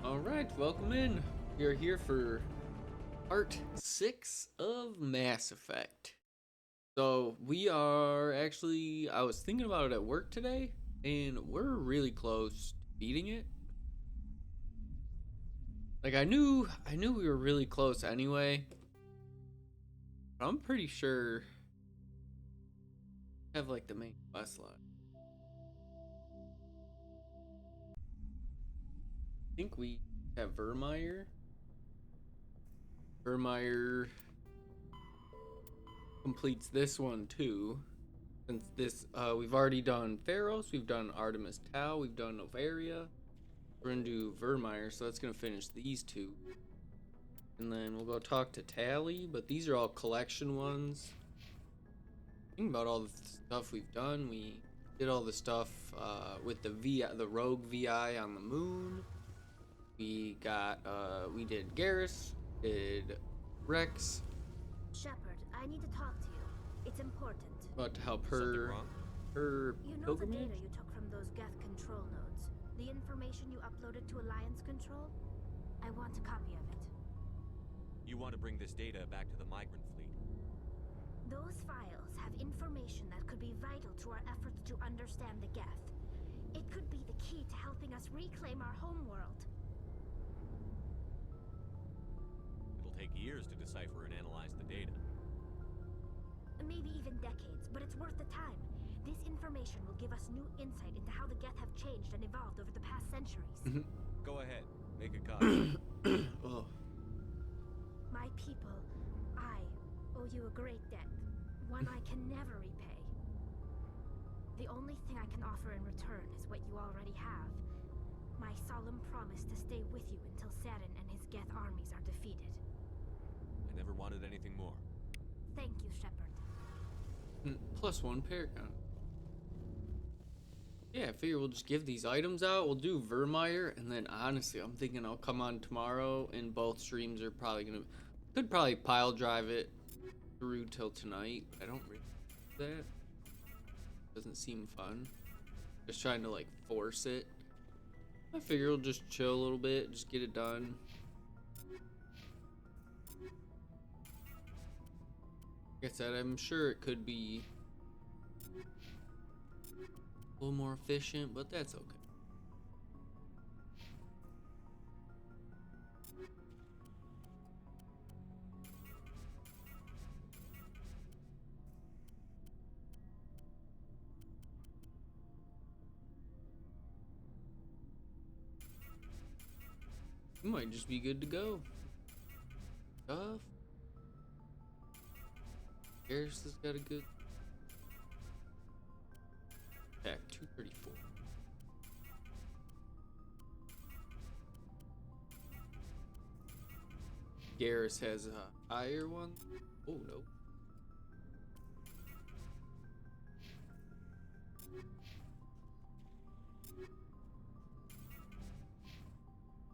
Alright, welcome in. We are here for part 6 of Mass Effect. So, we are actually, I was thinking about it at work today, and we're really close to beating it. Like, I knew we were really close anyway, but I'm pretty sure I have, like, the main quest line. I think we have Virmire. Virmire completes this one, too. Since this, we've already done Pharos, we've done Artemis Tau, we've done Novaria. We're gonna do Virmire, so that's gonna finish these two. And then we'll go talk to Tally, but these are all collection ones. Think about all the stuff we've done. We did all the stuff with the rogue VI on the moon. We did Garrus, did Wrex. Shepard, I need to talk to you. It's important. About to help Something her. wrong? Her You know the pilgrimage? data you took from those Geth control nodes? The information you uploaded to Alliance control? I want a copy of it. You want to bring this data back to the migrant fleet? Those files have information that could be vital to our efforts to understand the Geth. It could be the key to helping us reclaim our homeworld. It'll take years to decipher and analyze the data. Maybe even decades, but it's worth the time. This information will give us new insight into how the Geth have changed and evolved over the past centuries. Go ahead, make a copy. Oh. My people, I owe you a great debt, one I can never repay. The only thing I can offer in return is what you already have. My solemn promise to stay with you until Saren and his Geth armies are defeated. I never wanted anything more. Thank you, Shepard. +1 Paragon. Yeah, I figure we'll just give these items out. We'll do Virmire, and then honestly, I'm thinking I'll come on tomorrow, and both streams are probably gonna... Could probably pile drive it through till tonight. I don't really do that. Doesn't seem fun. Just trying to, like, force it. I figure we'll just chill a little bit, just get it done. Like I said, I'm sure it could be a little more efficient, but that's okay. We might just be good to go. Stuff. Garrus has got a good attack, 234. Garrus has a higher one. Oh no.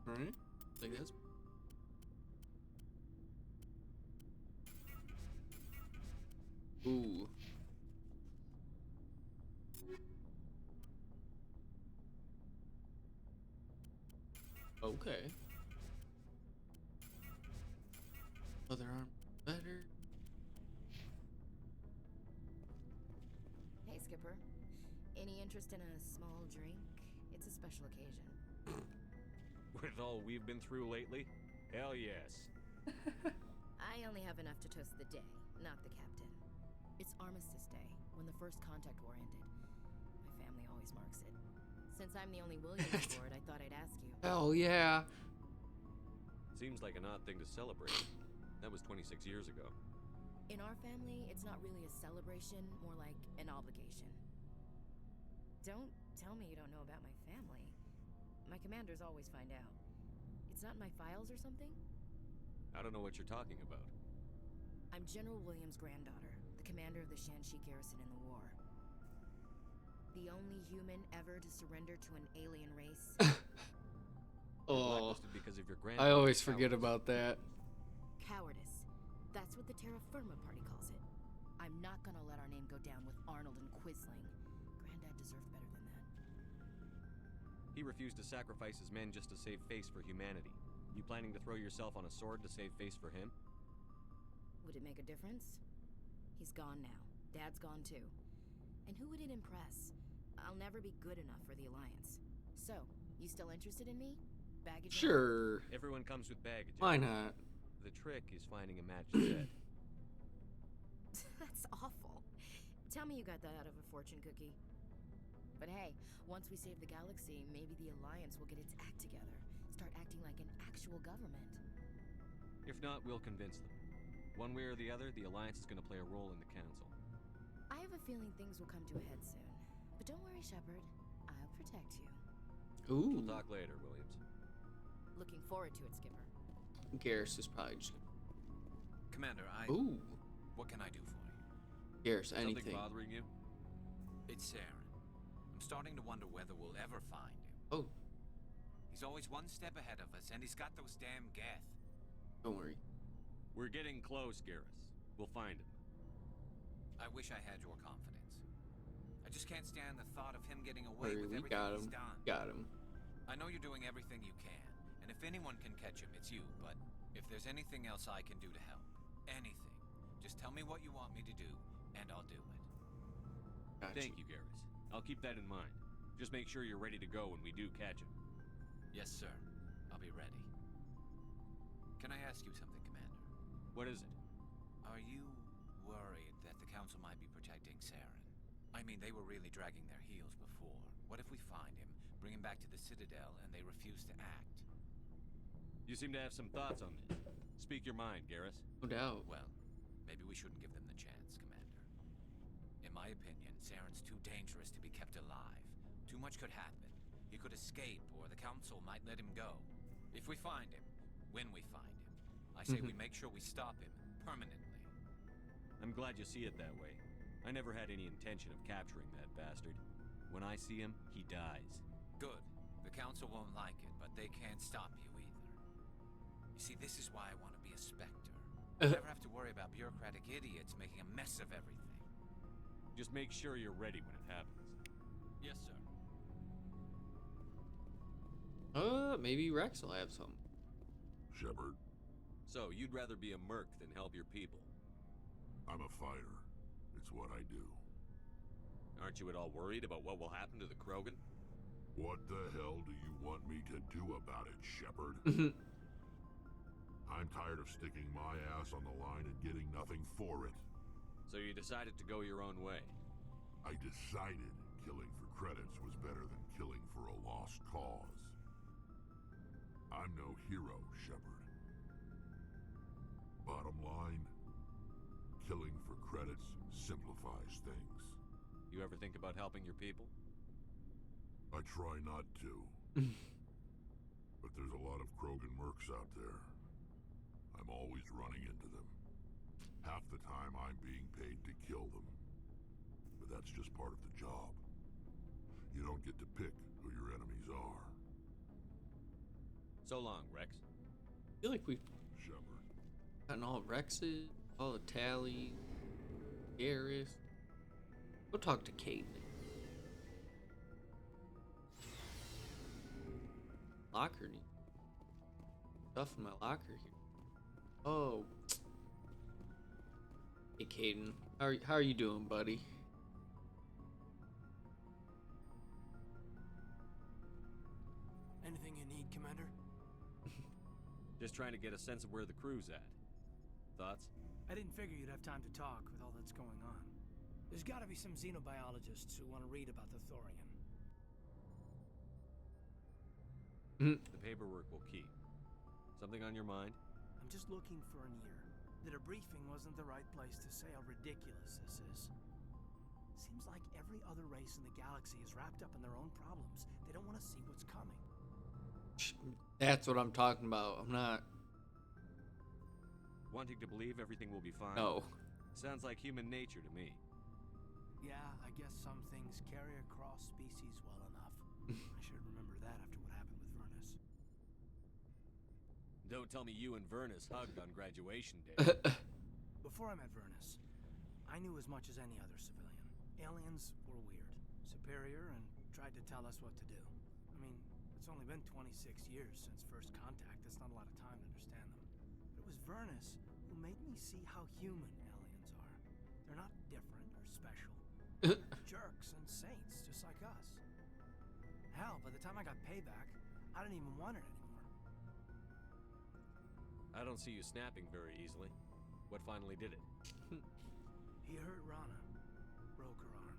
Alright. Like that's ooh. Okay. Other arm better. Hey, Skipper. Any interest in a small drink? It's a special occasion. With all we've been through lately? Hell yes. I only have enough to toast the day, not the captain. It's Armistice Day, when the first contact war ended. My family always marks it. Since I'm the only Williams aboard, I thought I'd ask you. Hell yeah. Seems like an odd thing to celebrate. That was 26 years ago. In our family, it's not really a celebration, more like an obligation. Don't tell me you don't know about my family. My commanders always find out. It's not in my files or something? I don't know what you're talking about. I'm General Williams' granddaughter, the commander of the Shanxi garrison in the war. The only human ever to surrender to an alien race. You're Oh, blacklisted because of your I always grandfather's forget cowardice. about that. Cowardice. That's what the Terra Firma Party calls it. I'm not gonna let our name go down with Arnold and Quisling. Granddad deserved better than that. He refused to sacrifice his men just to save face for humanity. You planning to throw yourself on a sword to save face for him? Would it make a difference? He's gone now. Dad's gone too. And who would it impress? I'll never be good enough for the Alliance. So, you still interested in me? Baggage? Sure. Everyone comes with baggage. Why not? The trick is finding a match set. That's awful. Tell me you got that out of a fortune cookie. But hey, once we save the galaxy, maybe the Alliance will get its act together. Start acting like an actual government. If not, we'll convince them. One way or the other, the Alliance is going to play a role in the Council. I have a feeling things will come to a head soon. But don't worry, Shepard. I'll protect you. Ooh. We'll talk later, Williams. Looking forward to it, Skipper. Garrus is probably just. Commander, Ooh. What can I do for you? Garrus, Something anything. bothering you? It's Saren. I'm starting to wonder whether we'll ever find him. Oh, He's always one step ahead of us, and he's got those damn Geth. don't worry. We're getting close, Garrus. We'll find him. I wish I had your confidence. I just can't stand the thought of him getting away with We everything got he's him. done. Got him. I know you're doing everything you can, and if anyone can catch him, it's you, but if there's anything else I can do to help, anything, just tell me what you want me to do, and I'll do it. Gotcha. Thank you, Garrus. I'll keep that in mind. Just make sure you're ready to go when we do catch him. Yes, sir. I'll be ready. Can I ask you something, Commander? What is it? Are you worried that the Council might be protecting Saren? I mean, they were really dragging their heels before. What if we find him, bring him back to the Citadel, and they refuse to act? You seem to have some thoughts on this. Speak your mind, Garrus. No doubt. Well, maybe we shouldn't give them the chance, Commander. In my opinion, Saren's too dangerous to be kept alive. Too much could happen. He could escape, or the Council might let him go. If we find him, when we find him, I say we make sure we stop him permanently. I'm glad you see it that way. I never had any intention of capturing that bastard. When I see him, he dies. Good. The Council won't like it, but they can't stop you either. You see, this is why I want to be a Spectre. Never have to worry about bureaucratic idiots making a mess of everything. Just make sure you're ready when it happens. Yes, sir. Maybe Wrex will have some. Shepard, So, you'd rather be a merc than help your people. I'm a fighter. It's what I do. Aren't you at all worried about what will happen to the Krogan? What the hell do you want me to do about it, Shepard? I'm tired of sticking my ass on the line and getting nothing for it. So you decided to go your own way. I decided killing for credits was better than killing for a lost cause. I'm no hero, Shepard. Bottom line, killing for credits simplifies things. You ever think about helping your people? I try not to. But there's a lot of Krogan mercs out there. I'm always running into them. Half the time I'm being paid to kill them. But that's just part of the job. You don't get to pick who your enemies are. So long, Wrex. I feel like we've Shepard. gotten all Rexes, all the Tally, Garrus. Go talk to Kate. Locker needs stuff in my locker here. Oh. Hey, Caden. How are you doing, buddy? Anything you need, Commander? Just trying to get a sense of where the crew's at. Thoughts? I didn't figure you'd have time to talk with all that's going on. There's gotta be some xenobiologists who want to read about the Thorian. The paperwork will keep. Something on your mind? I'm just looking for an ear. The debriefing wasn't the right place to say how ridiculous this is. Seems like every other race in the galaxy is wrapped up in their own problems. They don't want to see what's coming. That's what I'm talking about. I'm not. Wanting to believe everything will be fine? No. Sounds like human nature to me. Yeah, I guess some things carry across species well enough. I should remember that after what happened with Vernus. Don't tell me you and Vernus hugged on graduation day. Before I met Vernus, I knew as much as any other civilian. Aliens were weird, superior, and tried to tell us what to do. I mean, It's only been 26 years since first contact. That's not a lot of time to understand them. But it was Vernus who made me see how human aliens are. They're not different or special. They're jerks and saints, just like us. Hell, by the time I got payback, I didn't even want it anymore. I don't see you snapping very easily. What finally did it? He hurt Rana. Broke her arm.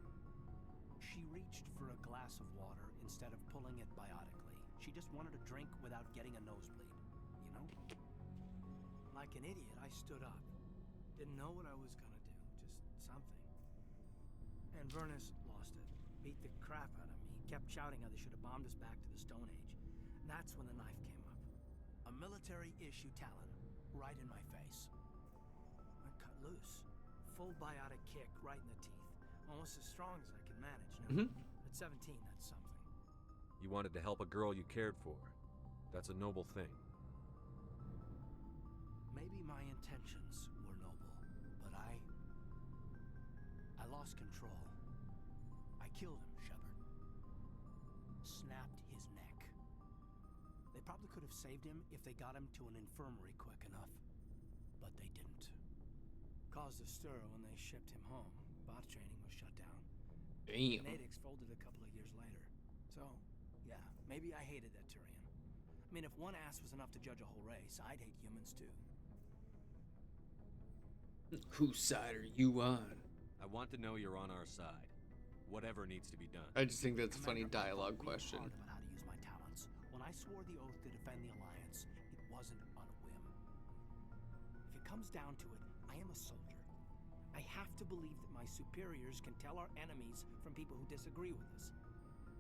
She reached for a glass of water instead of pulling it biotically. She just wanted a drink without getting a nosebleed, you know? Like an idiot, I stood up. Didn't know what I was gonna do, just something. And Vernus lost it. Beat the crap out of me. Kept shouting how they should have bombed us back to the Stone Age. And that's when the knife came up. A military-issue talon, right in my face. I cut loose. Full biotic kick right in the teeth. Almost as strong as I could manage, you know? At 17, that's something. You wanted to help a girl you cared for. That's a noble thing. Maybe my intentions were noble, but I lost control. I killed him, Shepard. Snapped his neck. They probably could have saved him if they got him to an infirmary quick enough, but they didn't. Caused a stir when they shipped him home. Bot training was shut down. Damn. Natics folded a couple of years later. So, yeah, maybe I hated that Turian. I mean, if one ass was enough to judge a whole race, I'd hate humans too. Whose side are you on? I want to know you're on our side. Whatever needs to be done. I just think that's a funny Commander, I dialogue thought really question. hard about how to use my talents. When I swore the oath to defend the Alliance, it wasn't on a whim. If it comes down to it, I am a soldier. I have to believe that my superiors can tell our enemies from people who disagree with us.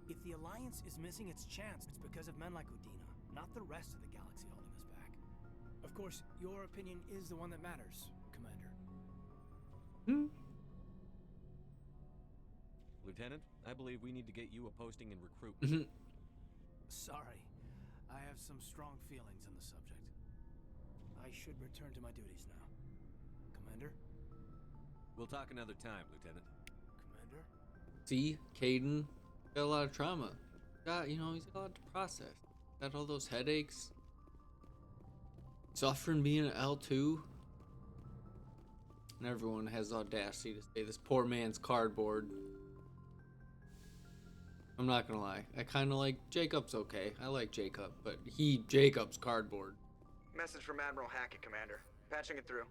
If the Alliance is missing its chance, it's because of men like Udina, not the rest of the galaxy holding us back. Of course, your opinion is the one that matters, Commander. Lieutenant, I believe we need to get you a posting in recruitment. Sorry, I have some strong feelings on the subject. I should return to my duties now. Commander? We'll talk another time, Lieutenant. Commander? See, Caden got a lot of trauma. He's got a lot to process. Got all those headaches. Suffering being an L2. And everyone has the audacity to say this poor man's cardboard. I'm not gonna lie. I kind of like Jacob's okay. I like Jacob, but Jacob's cardboard. Message from Admiral Hackett, Commander. Patching it through.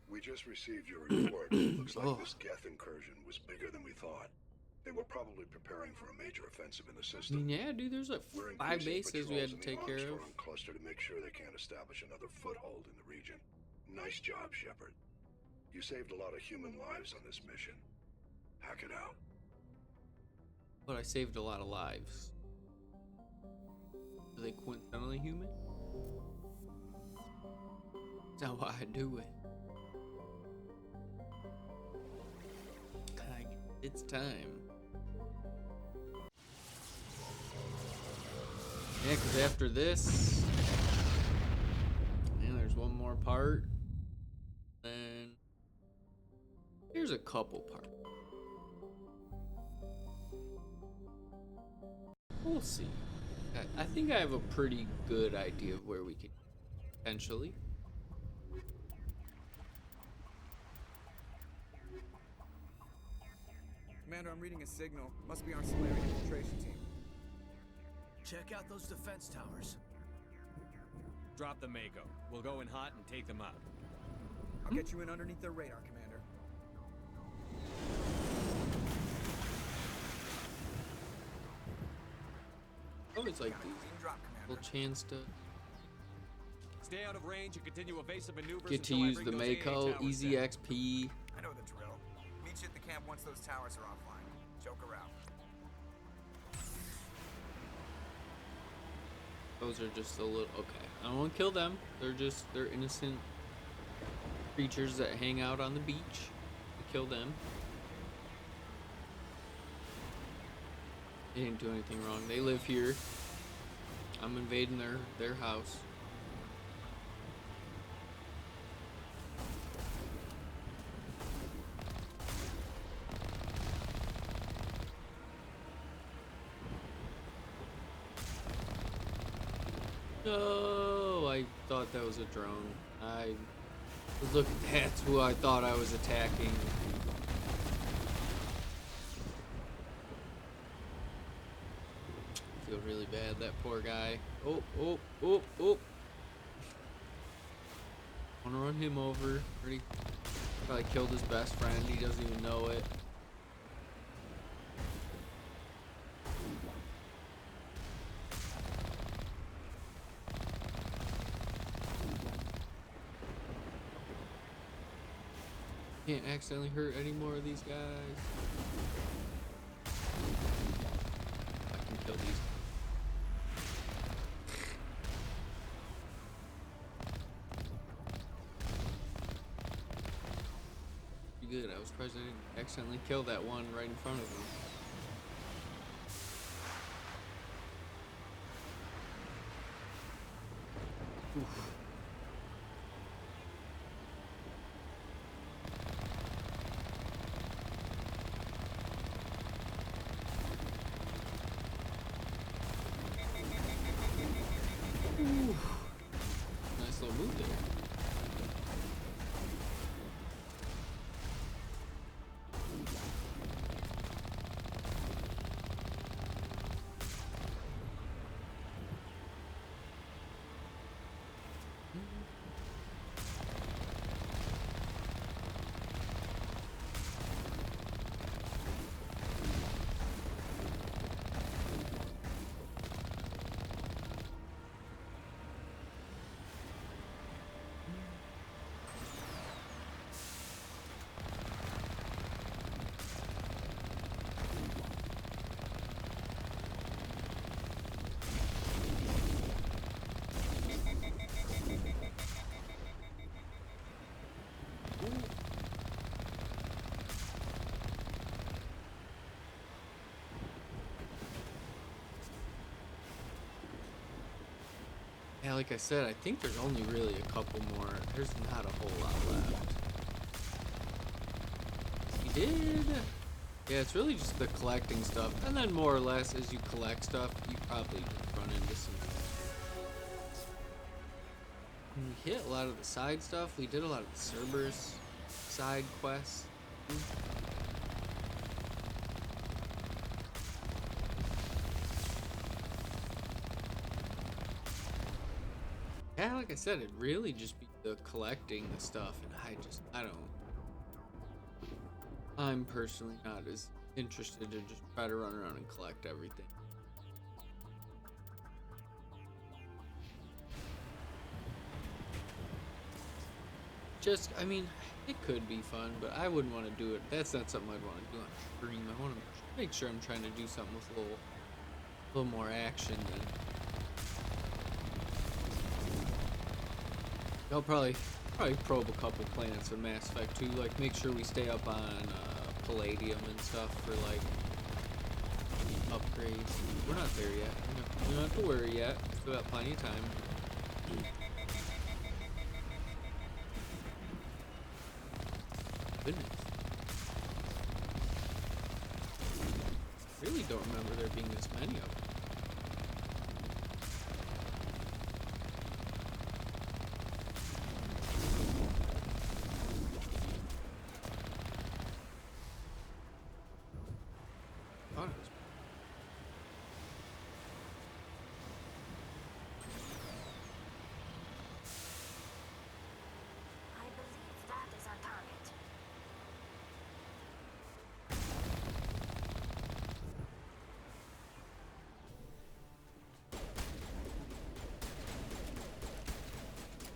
We just received your report. Looks like this Geth incursion was bigger than we thought. They were probably preparing for a major offensive in the system. Yeah, dude, there's like We're 5 increasing bases we had to patrols in take the care of. Armstrong cluster to make sure they can't establish another foothold in the region. Nice job, Shepard. You saved a lot of human lives on this mission. Hack it out. But I saved a lot of lives. Are they coincidentally human? That's not why I do it. It's time. Yeah, because after this, and there's one more part. Then here's a couple parts. We'll see. I think I have a pretty good idea of where we could potentially. Commander, I'm reading a signal. Must be our Solarian infiltration team. Check out those defense towers. Drop the Mako. We'll go in hot and take them out. I'll get you in underneath their radar, Commander. Always like Got a these clean drop, Commander. little chance to Stay out of range and continue evasive maneuvers get to until I use bring the those AA Mako, towers easy down. XP. I know the drill. Meet you at the camp once those towers are offline. Joker out. Those are just a little okay. I don't want to kill them. They're innocent creatures that hang out on the beach. We kill them. They didn't do anything wrong. They live here. I'm invading their house. No, I thought that was a drone. I was looking. That's who I thought I was attacking. I feel really bad. That poor guy. Oh, oh, oh, oh. Wanna run him over. Already probably killed his best friend. He doesn't even know it. Can't accidentally hurt any more of these guys. I can kill these. Pretty good. I was surprised I didn't accidentally kill that one right in front of him. Oof. Nice little move there. Yeah, like I said, I think there's only really a couple more. There's not a whole lot left. He did. Yeah, it's really just the collecting stuff. And then more or less, as you collect stuff, you probably just run into some... We hit a lot of the side stuff. We did a lot of the Cerberus side quests. Yeah, like I said, it'd really just be the collecting the stuff, and I'm personally not as interested to just try to run around and collect everything. I mean, it could be fun, but I wouldn't want to do it. That's not something I'd want to do on stream. I want to make sure I'm trying to do something with a little more action than... I'll probably probe a couple planets in Mass Effect 2, like make sure we stay up on Palladium and stuff for like upgrades. We're not there yet. We don't have to worry yet. Still got plenty of time. Goodness. Really don't remember there being this many of them.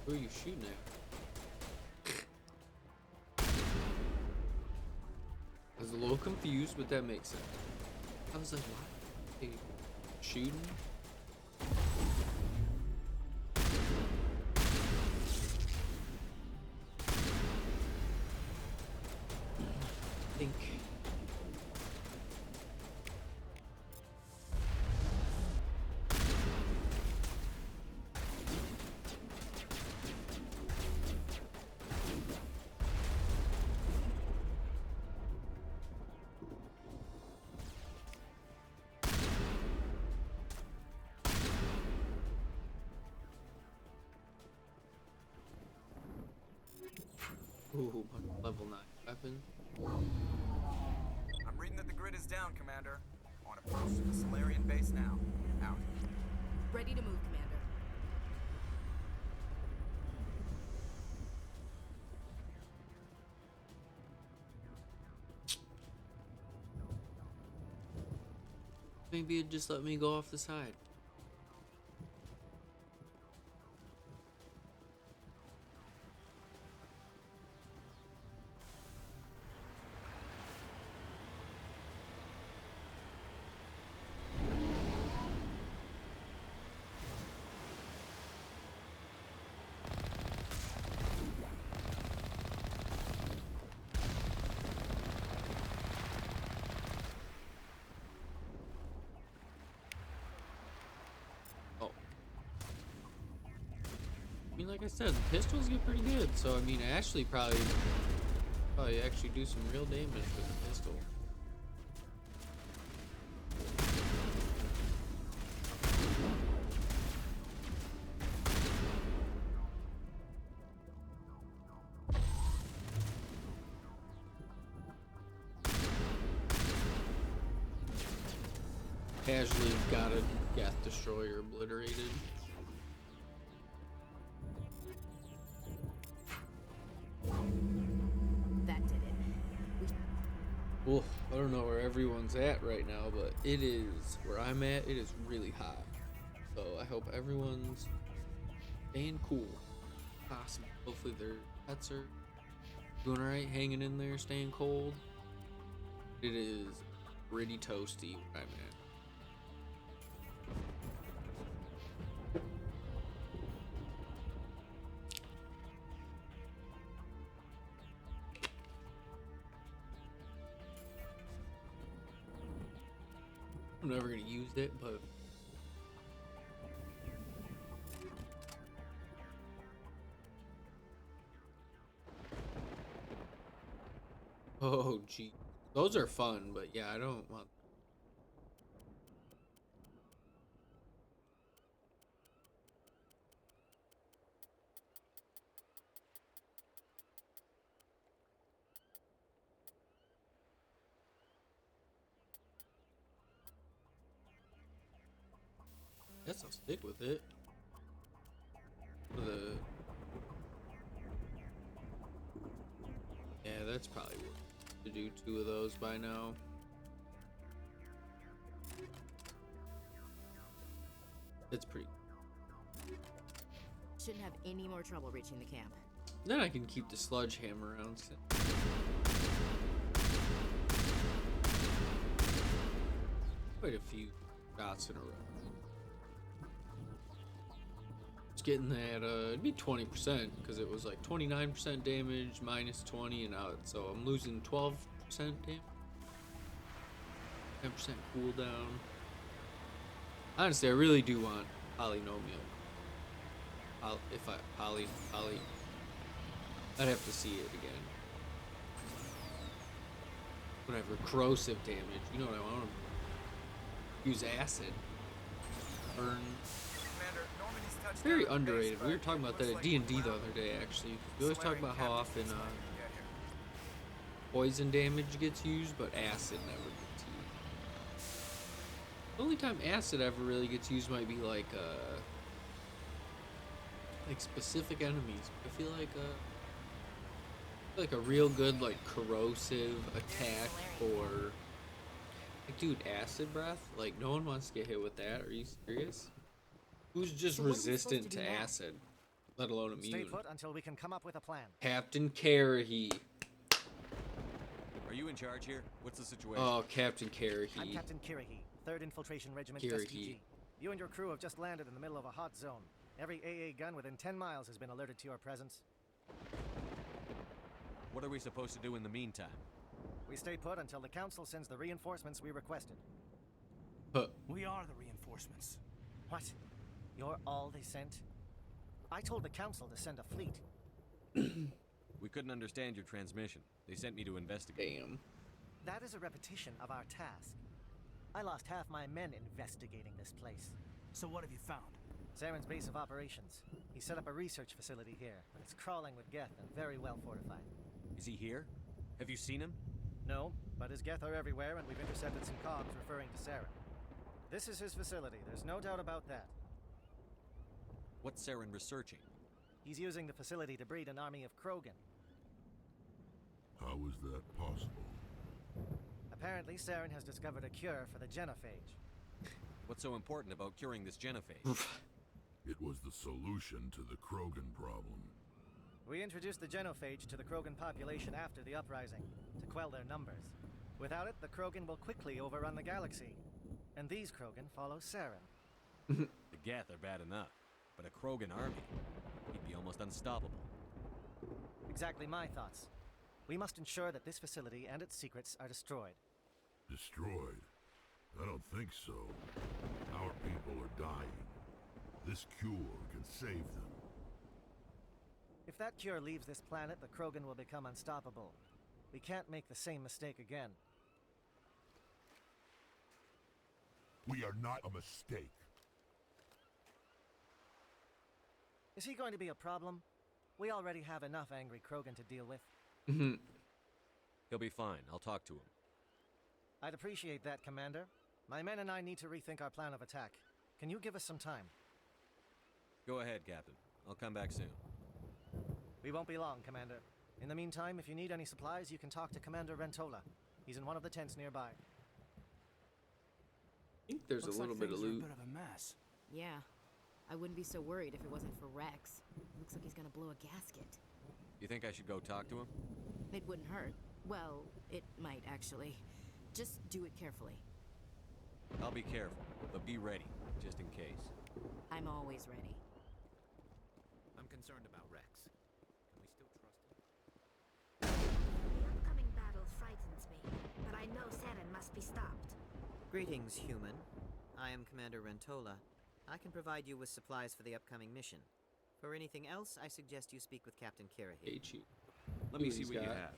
Who are you shooting at? I was a little confused, but that makes sense. I was like, what? Hey, shooting? I think... Ooh, level 9 weapon. I'm reading that the grid is down, Commander. On approach to the Solarian base now. Out. Ready to move, Commander. Maybe it just let me go off the side. I mean, like I said, the pistols get pretty good, so I mean, Ashley probably actually do some real damage with the pistol. Casually got a Death Destroyer obliterated. That did it. Well, I don't know where everyone's at right now, but it is where I'm at. It is really hot, so I hope everyone's staying cool. Possible. Hopefully their pets are doing alright, hanging in there, staying cold. It is pretty toasty where I'm at. I'm never gonna use it, but oh gee, those are fun, but yeah, I don't want. Guess I'll stick with it. For the yeah, that's probably what to do 2 of those by now. It's pretty. Shouldn't have any more trouble reaching the camp. Then I can keep the sludge hammer around. Quite a few shots in a row. It's getting that, it'd be 20% because it was like 29% damage minus 20 and out, so I'm losing 12% damage. 10% cooldown. Honestly, I really do want polynomial. Poly, I'd have to see it again. Whatever, corrosive damage. You know what I want to use acid. Burn. Commander, Normandy's touched Very down at the base, underrated. We were but talking about that looks at like D&D we're the out. other day, actually. We always talk Solarian about how captain's often not gonna get here. poison damage gets used, but acid never gets used. The only time acid ever really gets used might be like specific enemies. I feel like a real good like corrosive attack or like, dude, acid breath. Like no one wants to get hit with that. Are you serious? Who's just So what are we supposed resistant to to do now? acid, let alone Stay immune? put until we can come up with a plan. Captain Carahy. Are you in charge here? What's the situation? Oh, Captain Carahy. I'm Captain Kirahi, 3rd Infiltration Regiment Kirahi. STG. You and your crew have just landed in the middle of a hot zone. Every AA gun within 10 miles has been alerted to your presence. What are we supposed to do in the meantime? We stay put until the Council sends the reinforcements we requested. Huh. We are the reinforcements. What? You're all they sent? I told the Council to send a fleet. We couldn't understand your transmission. They sent me to investigate. Damn. That is a repetition of our task. I lost half my men investigating this place. So what have you found? Saren's base of operations. He set up a research facility here, but it's crawling with Geth and very well fortified. Is he here? Have you seen him? No, but his Geth are everywhere, and we've intercepted some cogs referring to Saren. This is his facility, there's no doubt about that. What's Saren researching? He's using the facility to breed an army of Krogan. How is that possible? Apparently, Saren has discovered a cure for the genophage. What's so important about curing this genophage? It was the solution to the Krogan problem. We introduced the genophage to the Krogan population after the uprising, to quell their numbers. Without it, the Krogan will quickly overrun the galaxy. And these Krogan follow Saren. The Geth are bad enough, but a Krogan army, he'd be almost unstoppable. Exactly my thoughts. We must ensure that this facility and its secrets are destroyed. Destroyed? I don't think so. Our people are dying. This cure can save them. If that cure leaves this planet, the Krogan will become unstoppable. We can't make the same mistake again. We are not a mistake. Is he going to be a problem? We already have enough angry Krogan to deal with. He'll be fine. I'll talk to him. I'd appreciate that, Commander. My men and I need to rethink our plan of attack. Can you give us some time? Go ahead, Captain. I'll come back soon. We won't be long, Commander. In the meantime, if you need any supplies, you can talk to Commander Rentola. He's in one of the tents nearby. I think there's Looks a little like bit of things are loot. a bit of a mess. Yeah. I wouldn't be so worried if it wasn't for Wrex. Looks like he's gonna blow a gasket. You think I should go talk to him? It wouldn't hurt. Well, it might actually. Just do it carefully. I'll be careful, but be ready, just in case. I'm always ready. I'm concerned about Wrex. Can we still trust him? The upcoming battle frightens me, but I know Saren must be stopped. Greetings, human. I am Commander Rentola. I can provide you with supplies for the upcoming mission. For anything else, I suggest you speak with Captain Kirahi. Hate you. Let me Who's see what you got? have.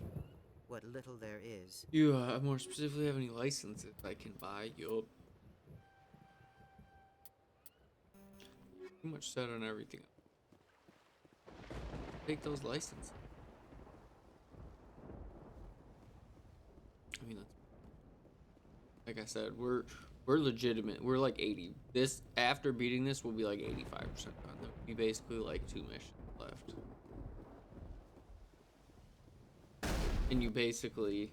What little there is. You more specifically have any licenses I can buy? Yup. Too much set on everything. Take those licenses. I mean, that's, like I said, we're legitimate. We're like 80. This after beating this, we'll be like 85% done. There'll be basically like 2 missions left. And you basically,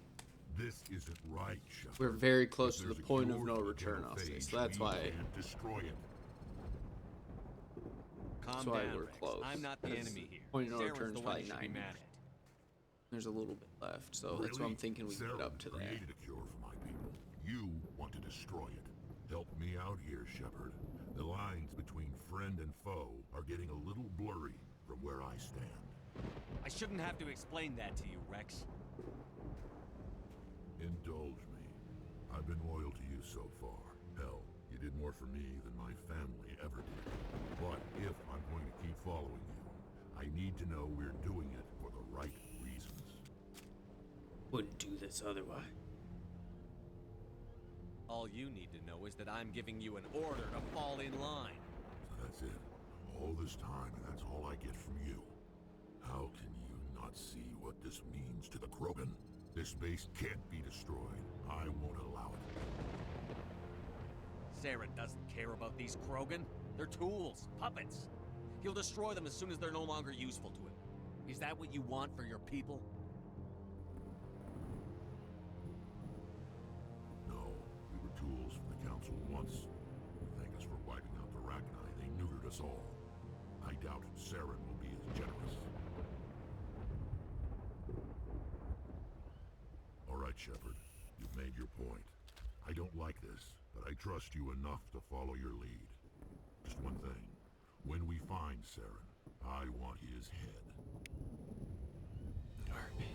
This isn't right, Shepard. we're very close If to the there's a point of cure no for the return, I'll say. genophage, So that's we why. can't destroy it. Calm That's why down, we're Wrex. close. I'm not the Because enemy here. point of no Saren's return's the one probably you should be 90. mad at. There's a little bit left, so that's what I'm thinking we can get up to that. created a cure for my people. You want to destroy it. Help me out here, Shepard. The lines between friend and foe are getting a little blurry from where I stand. I shouldn't have to explain that to you, Wrex. Indulge me. I've been loyal to you so far. Hell, you did more for me than my family ever did. But if I'm going to keep following you, I need to know we're doing it for the right reasons. Wouldn't do this otherwise. All you need to know is that I'm giving you an order to fall in line. So that's it. All this time, and that's all I get from you. How can you not see what this means to the Krogan? This base can't be destroyed. I won't allow it. Saren doesn't care about these Krogan. They're tools, puppets. He'll destroy them as soon as they're no longer useful to him. Is that what you want for your people? No, we were tools for the Council once. Thank us for wiping out the Rachni. They neutered us all. I doubt Saren will be as generous. All right, Shepard. You've made your point. I don't like this, but I trust you enough to follow your lead. Just one thing. When we find Saren, I want his head. Alright.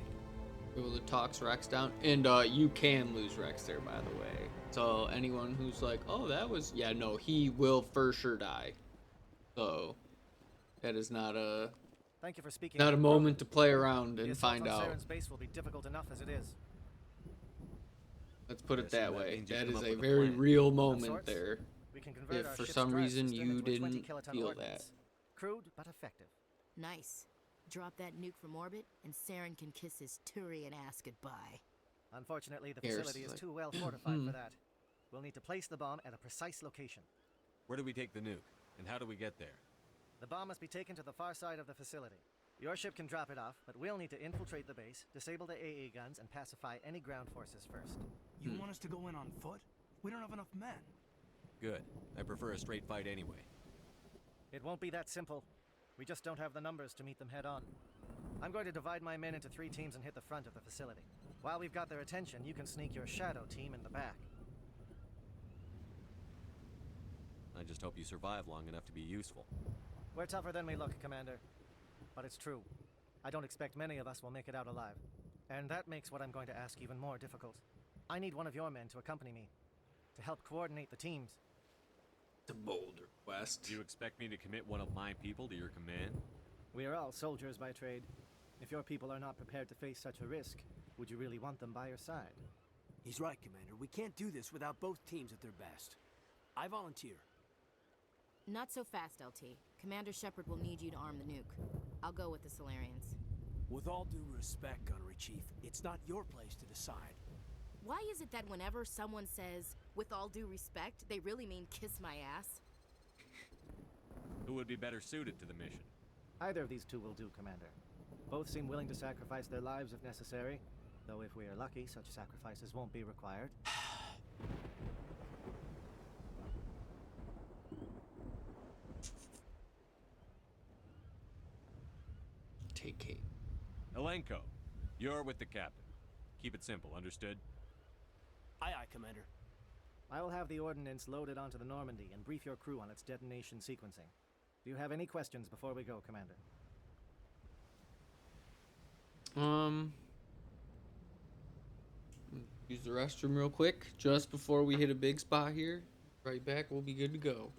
Able to tox Wrex down. And you can lose Wrex there, by the way. So anyone who's like, oh, that was... Yeah, no, he will for sure die. So that is not a... Thank you for speaking. Not a up, moment Krogan. to play around The and assault find on out. Saren's base will be difficult enough as it is. Let's put it Guessing that that way. means you That come is up a with a very plan. real Of moment sorts. there. We can convert if our for ship's some drive reason system you into a 20 didn't kiloton feel ordnance. Crude, but effective. Nice. Drop that nuke from orbit, and Saren can kiss his Turian ass goodbye. Unfortunately, the Garrus facility is is like, too well fortified for that. We'll need to place the bomb at a precise location. Where do we take the nuke? And how do we get there? The bomb must be taken to the far side of the facility. Your ship can drop it off, but we'll need to infiltrate the base, disable the AA guns, and pacify any ground forces first. You want us to go in on foot? We don't have enough men. Good. I prefer a straight fight anyway. It won't be that simple. We just don't have the numbers to meet them head on. I'm going to divide my men into 3 teams and hit the front of the facility. While we've got their attention, you can sneak your shadow team in the back. I just hope you survive long enough to be useful. We're tougher than we look, Commander. But it's true. I don't expect many of us will make it out alive. And that makes what I'm going to ask even more difficult. I need one of your men to accompany me, to help coordinate the teams. It's a bold request. Do you expect me to commit one of my people to your command? We are all soldiers by trade. If your people are not prepared to face such a risk, would you really want them by your side? He's right, Commander. We can't do this without both teams at their best. I volunteer. Not so fast, LT. Commander Shepard will need you to arm the nuke. I'll go with the Solarians. With all due respect, Gunnery Chief, it's not your place to decide. Why is it that whenever someone says, with all due respect, they really mean kiss my ass? Who would be better suited to the mission? Either of these 2 will do, Commander. Both seem willing to sacrifice their lives if necessary, though if we are lucky, such sacrifices won't be required. Take Kate. Elenko, you're with the captain. Keep it simple, understood? Aye, aye, Commander. I will have the ordnance loaded onto the Normandy and brief your crew on its detonation sequencing. Do you have any questions before we go, Commander? Use the restroom real quick just before we hit a big spot here. Right back, we'll be good to go.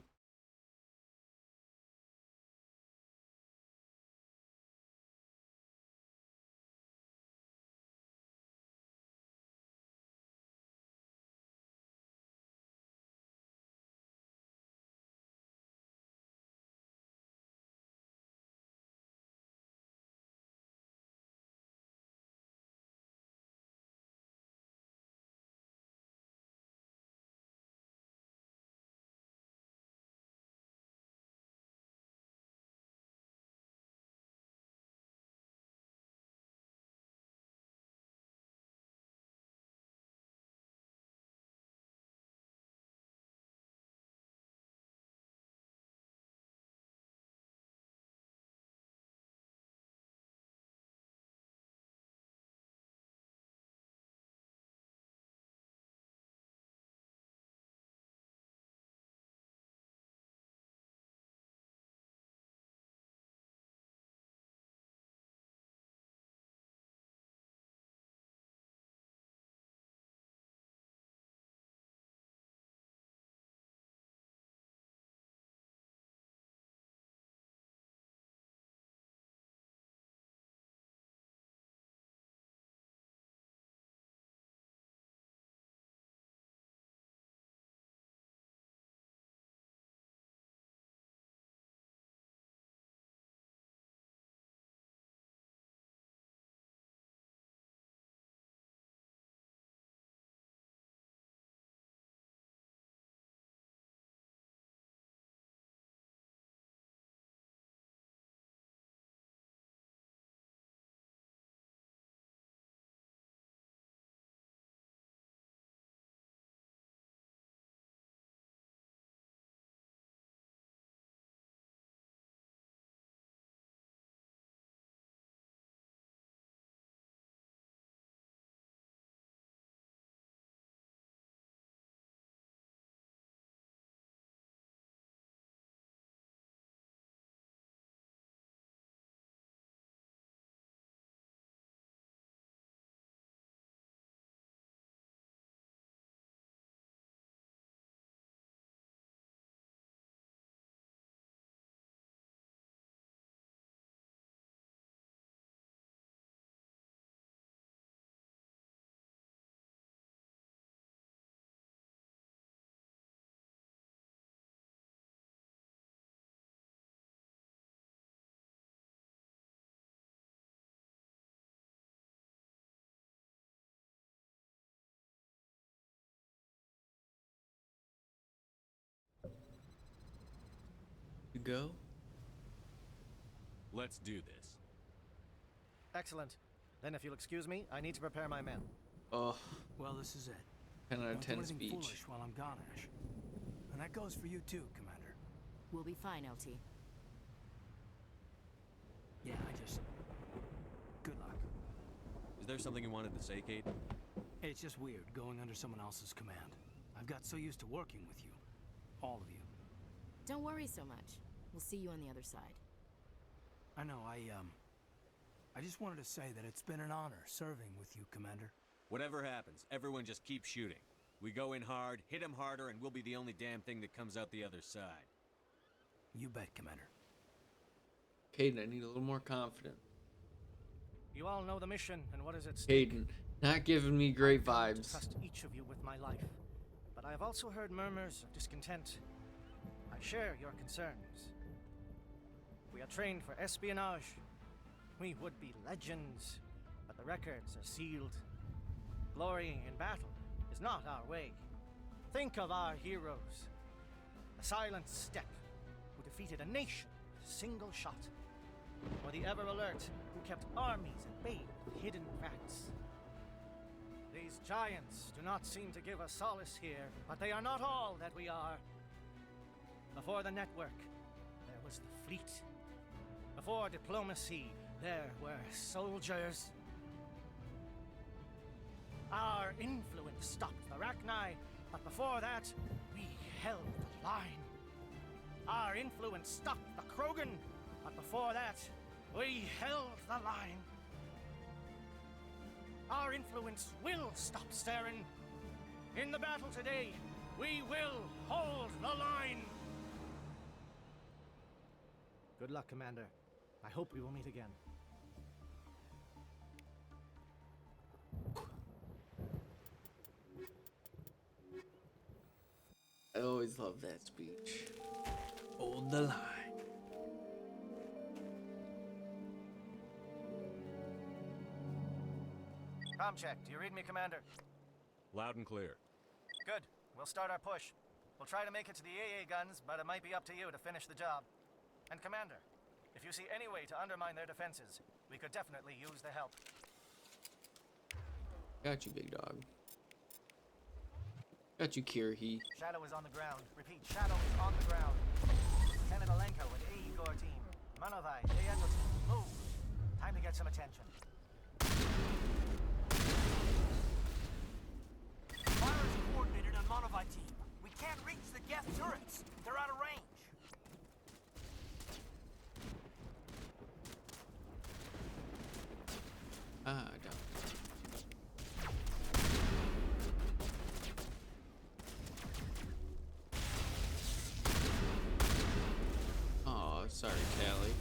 go? Let's do this. Excellent. Then if you'll excuse me, I need to prepare my men. Oh, Well, this is it. 10 out of Don't do 10 anything speech. foolish while I'm gone, Ash. And that goes for you too, Commander. We'll be fine, LT. Yeah, good luck. Is there something you wanted to say, Kate? It's just weird going under someone else's command. I've got so used to working with you. All of you. Don't worry so much. We'll see you on the other side. I know, I just wanted to say that it's been an honor serving with you, Commander. Whatever happens, everyone just keep shooting. We go in hard, hit them harder, and we'll be the only damn thing that comes out the other side. You bet, Commander. Caden, I need a little more confidence. You all know the mission and what is at stake. Caden, not giving me great I've come to vibes. trust each of you with my life, but I have also heard murmurs of discontent. I share your concerns. We are trained for espionage. We would be legends, but the records are sealed. Glorying in battle is not our way. Think of our heroes. The silent step who defeated a nation with a single shot. Or the ever-alert who kept armies at bay with hidden facts. These giants do not seem to give us solace here, but they are not all that we are. Before the network, there was the fleet. Before diplomacy, there were soldiers. Our influence stopped the Rachni, but before that, we held the line. Our influence stopped the Krogan, but before that, we held the line. Our influence will stop Saren. In the battle today, we will hold the line. Good luck, Commander. I hope we will meet again. I always love that speech. Hold the line. Com check. Do you read me, Commander? Loud and clear. Good. We'll start our push. We'll try to make it to the AA guns, but it might be up to you to finish the job. And Commander, if you see any way to undermine their defenses, we could definitely use the help. Got you, big dog. Got you, Kirhi. Shadow is on the ground. Repeat, Shadow is on the ground. Lieutenant Alenko and AE Gore team. Manovai, Deendo team, move. Time to get some attention. Fire is coordinated on Monovai team. We can't reach the Geth turrets. They're out of range. Ah, down. Oh, sorry, Callie.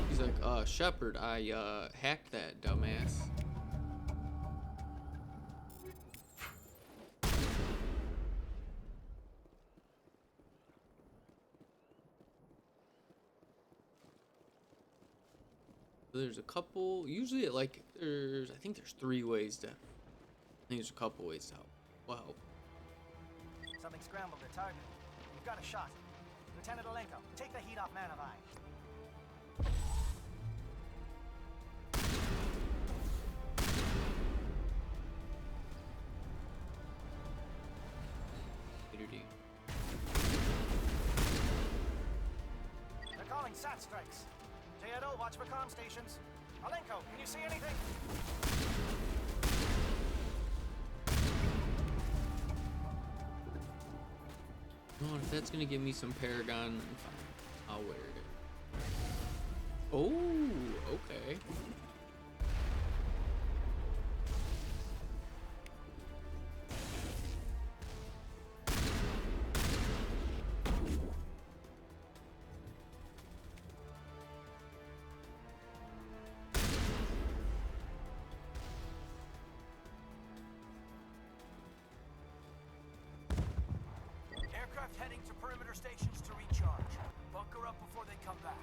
He's like, Shepard, I, hacked that, dumbass. There's a couple, usually I think there's 3 ways to, I think there's a couple ways to help. Well, help. Something scrambled their target. We've got a shot. Lieutenant Alenko, take the heat off Manovai. They're calling SAT strikes. Deendo, watch for comm stations. Alenko, can you see anything? Oh, if that's gonna give me some Paragon, fine. I'll wear it. Oh, okay. Aircraft heading to perimeter stations to recharge. Bunker up before they come back.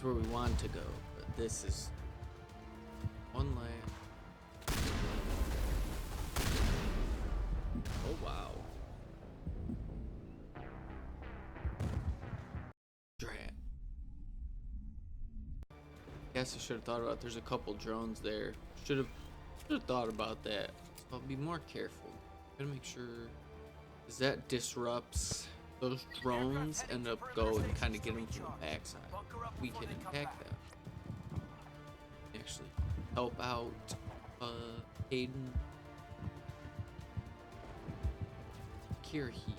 where we want to go, but this is one lab. Oh wow. Drat. Guess I should have thought about. There's a couple drones there. Should have thought about that. So I'll be more careful. Gotta make sure, because that disrupts those drones. End up going kind of get them from the backside. We can impact them. Actually, help out Aiden. Cure heat.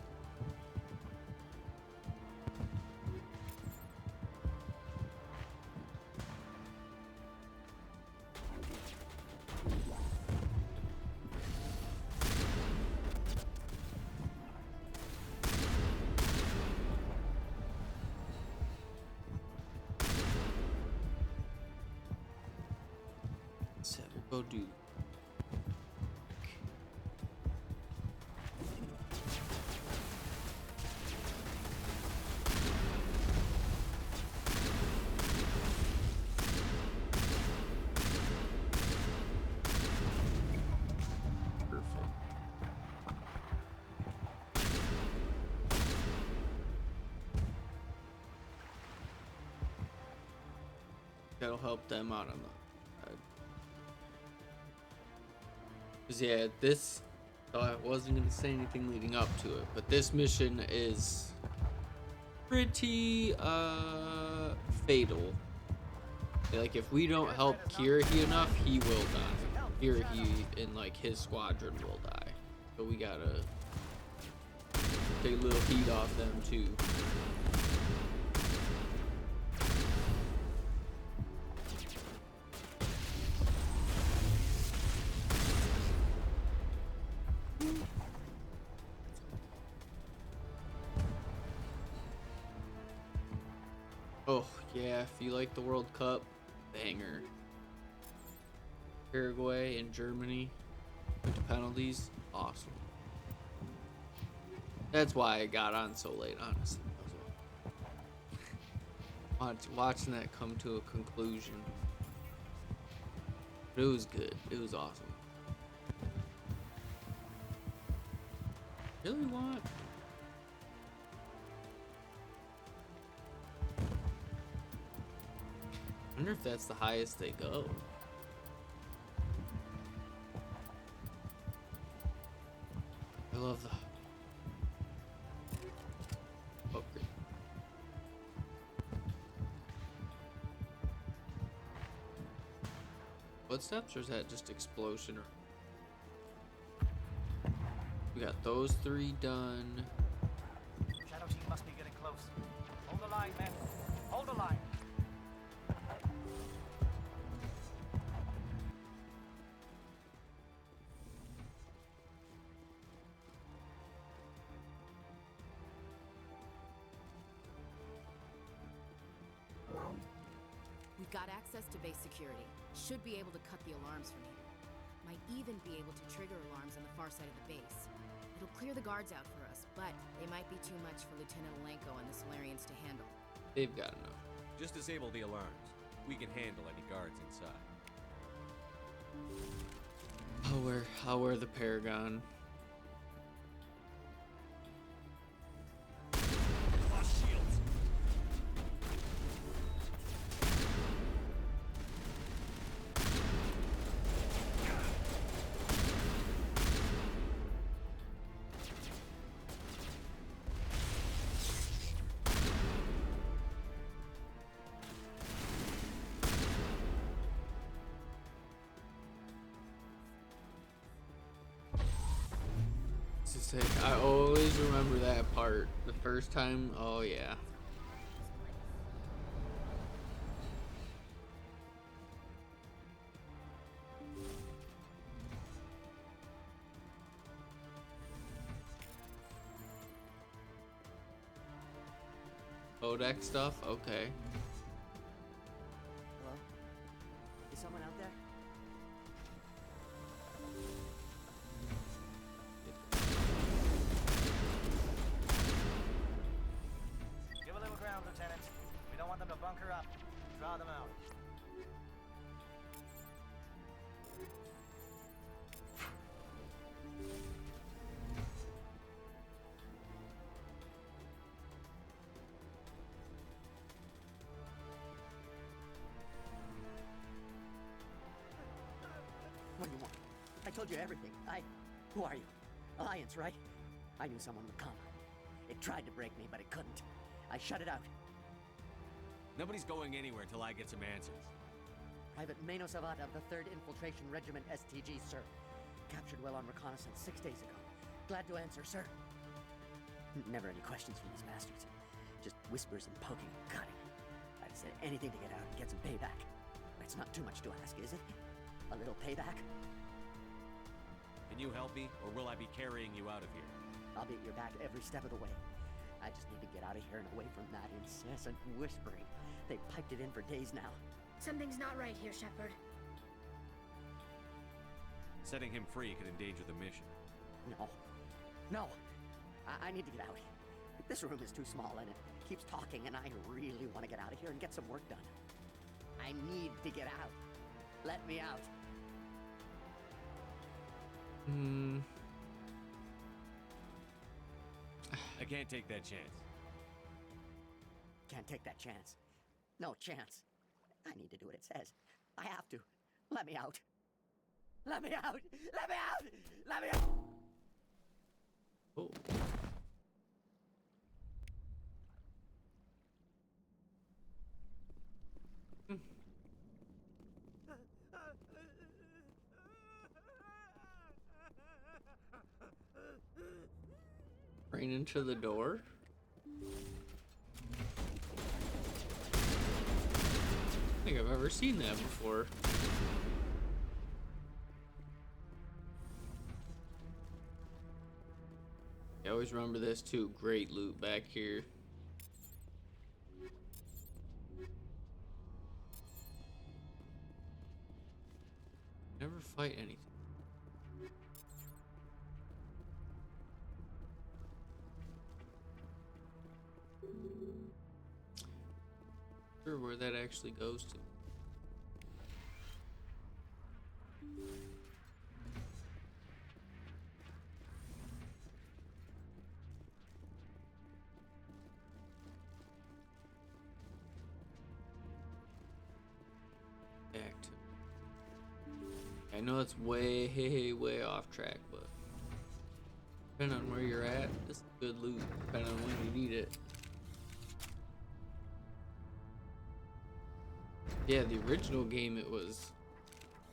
Go do. Perfect. That'll help them out on the. Cause yeah, this, I wasn't gonna say anything leading up to it, but this mission is pretty fatal. Like if we don't help Kirahi enough, he will die. Kirahi and like his squadron will die. So we gotta take a little heat off them too. Oh, yeah, if you like the World Cup, banger. Paraguay and Germany with the penalties, awesome. That's why I got on so late, honestly. Watching that come to a conclusion. But it was good. It was awesome. Really want? I wonder if that's the highest they go. I love the upgrade. Footsteps, or is that just explosion? We got those 3 done. Shadow team must be getting close. Hold the line, men. Hold the line. We've got access to base security. Should be able to cut the alarms from here. Might even be able to trigger alarms on the far side of the base. It'll clear the guards out for us, but they might be too much for Lieutenant Alenko and the Solarians to handle. They've got enough. Just disable the alarms. We can handle any guards inside. I'll wear the Paragon. Lost shields. Sick. I always remember that part. The first time, oh yeah. Kodak stuff? Okay. Hello? Is someone out there? Give a little ground, Lieutenant. We don't want them to bunker up. told you everything. Who are you? Alliance, right? I knew someone would come. It tried to break me, but it couldn't. I shut it out. Nobody's going anywhere until I get some answers. Private Mano Savat of the 3rd Infiltration Regiment STG, sir. Captured well on reconnaissance 6 days ago. Glad to answer, sir. Never any questions from these bastards. Just whispers and poking and cutting. I'd say anything to get out and get some payback. It's not too much to ask, is it? A little payback? Can you help me, or will I be carrying you out of here? I'll be at your back every step of the way. I just need to get out of here and away from that incessant whispering. They've piped it in for days now. Something's not right here, Shepard. Setting him free could endanger the mission. No. I need to get out. This room is too small and it keeps talking, and I really want to get out of here and get some work done. I need to get out. Let me out. I can't take that chance. Can't take that chance. No chance. I need to do what it says. I have to. Let me out. Let me out! Let me out! Let me out! Oh. Right into the door. I think I've ever seen that before. I always remember this too. Great loot back here. Never fight anything. Sure where that actually goes to. I know it's way off track, but depending on where you're at, this is good loot, depending on when you need it. Yeah, the original game, it was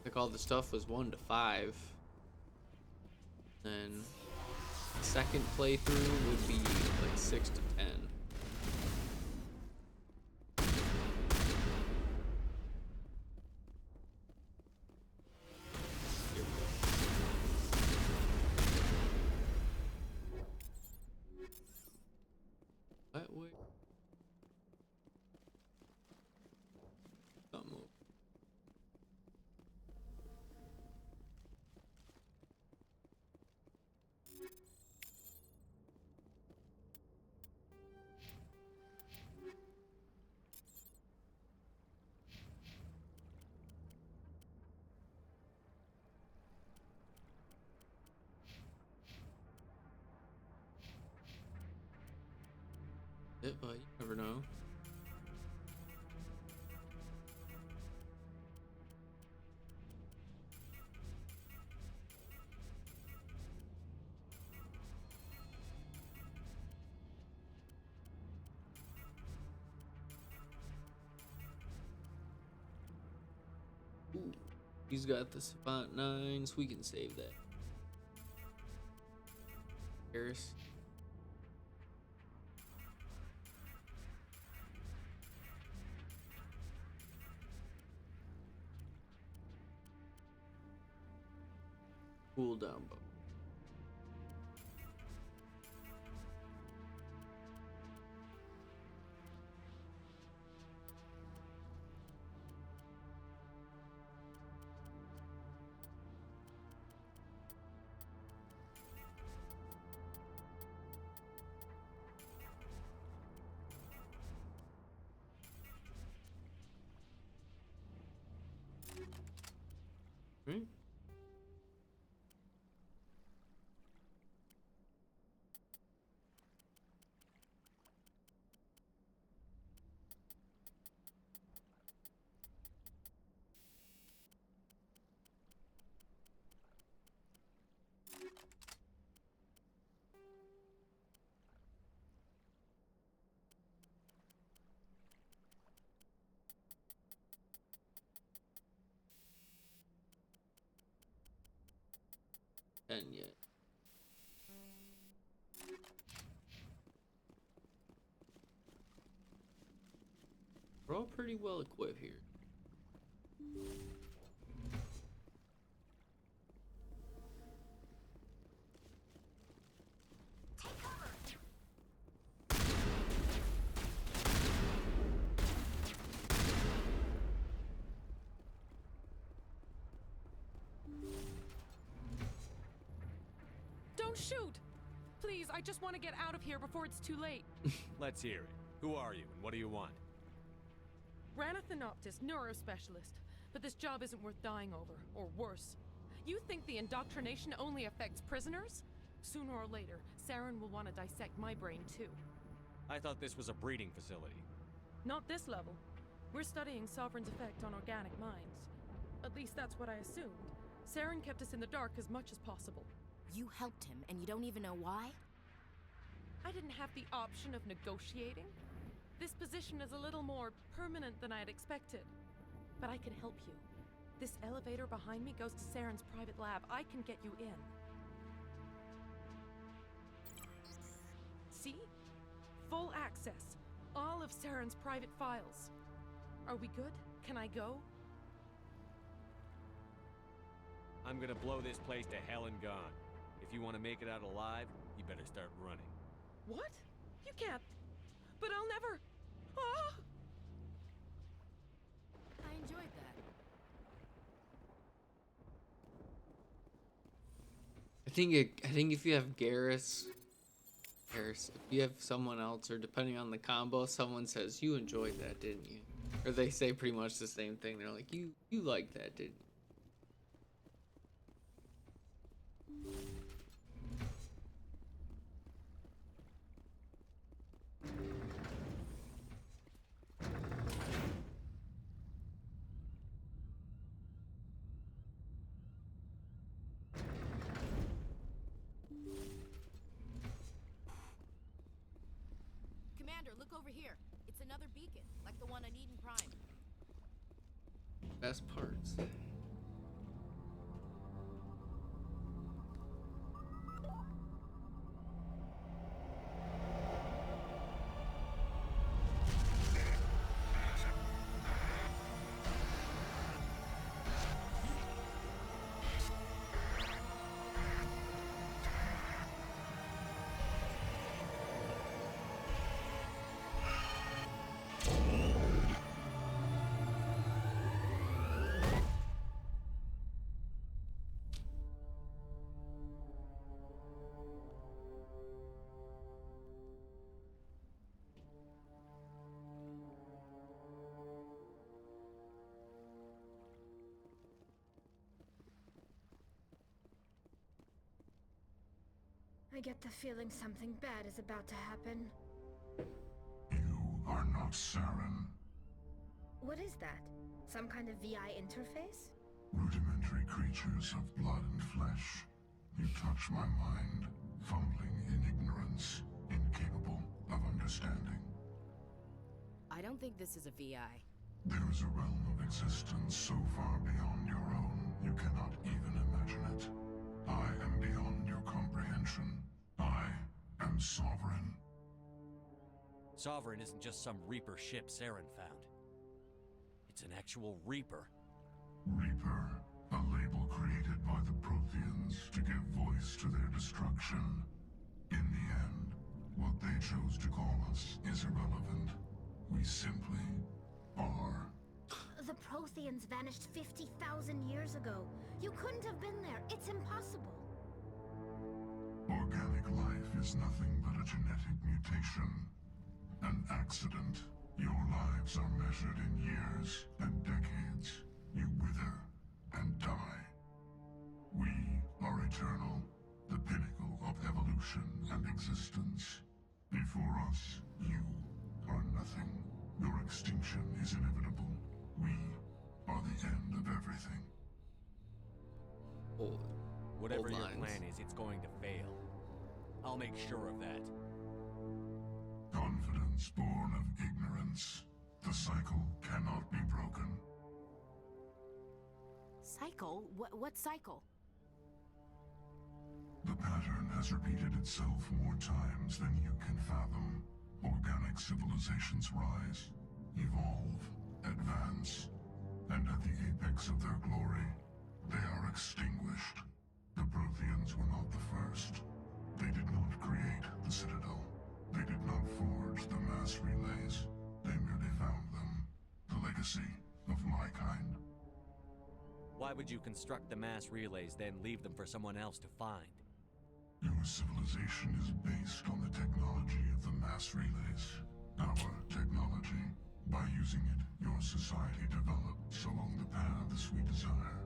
like all the stuff was 1 to 5. Then the second playthrough would be like 6 to 10. That way. Don't move. It, but you never know. Ooh, he's got the Savant 9s. We can save that. Harris. Cool down bow. Right? 10 yet. We're all pretty well equipped here. Don't shoot! Please, I just want to get out of here before it's too late. Let's hear it. Who are you, and what do you want? Ranathanoptis, neurospecialist. But this job isn't worth dying over, or worse. You think the indoctrination only affects prisoners? Sooner or later, Saren will want to dissect my brain too. I thought this was a breeding facility. Not this level. We're studying Sovereign's effect on organic minds. At least that's what I assumed. Saren kept us in the dark as much as possible. You helped him, and you don't even know why? I didn't have the option of negotiating. This position is a little more permanent than I had expected. But I can help you. This elevator behind me goes to Saren's private lab. I can get you in. See? Full access. All of Saren's private files. Are we good? Can I go? I'm gonna blow this place to hell and gone. If you want to make it out alive, you better start running. What? You can't. But I'll never. Ah! I enjoyed that. I think if you have Garrus, if you have someone else, or depending on the combo, someone says you enjoyed that, didn't you? Or they say pretty much the same thing. They're like, you liked that, didn't you? Commander, look over here. It's another beacon, like the one on Eden Prime. Best parts. I get the feeling something bad is about to happen. You are not Saren. What is that? Some kind of VI interface? Rudimentary creatures of blood and flesh. You touch my mind, fumbling in ignorance, incapable of understanding. I don't think this is a VI. There is a realm of existence so far beyond your own, you cannot even imagine it. I am beyond your comprehension. I am Sovereign. Sovereign isn't just some Reaper ship Saren found. It's an actual Reaper. Reaper, a label created by the Protheans to give voice to their destruction. In the end, what they chose to call us is irrelevant. We simply are. The Protheans vanished 50,000 years ago. You couldn't have been there. It's impossible. Organic life is nothing but a genetic mutation. An accident. Your lives are measured in years and decades. You wither and die. We are eternal, the pinnacle of evolution and existence. Before us, you are nothing. Your extinction is inevitable. We are the end of everything. Whatever your lines. plan is, it's going to fail. I'll make sure of that. Confidence born of ignorance. The cycle cannot be broken. Cycle? What cycle? The pattern has repeated itself more times than you can fathom. Organic civilizations rise, evolve, advance, and at the apex of their glory, they are extinguished. The Protheans were not the first. They did not create the Citadel. They did not forge the mass relays. They merely found them. The legacy of my kind. Why would you construct the mass relays, then leave them for someone else to find? Your civilization is based on the technology of the mass relays. Our technology. By using it, your society develops along the paths we desire.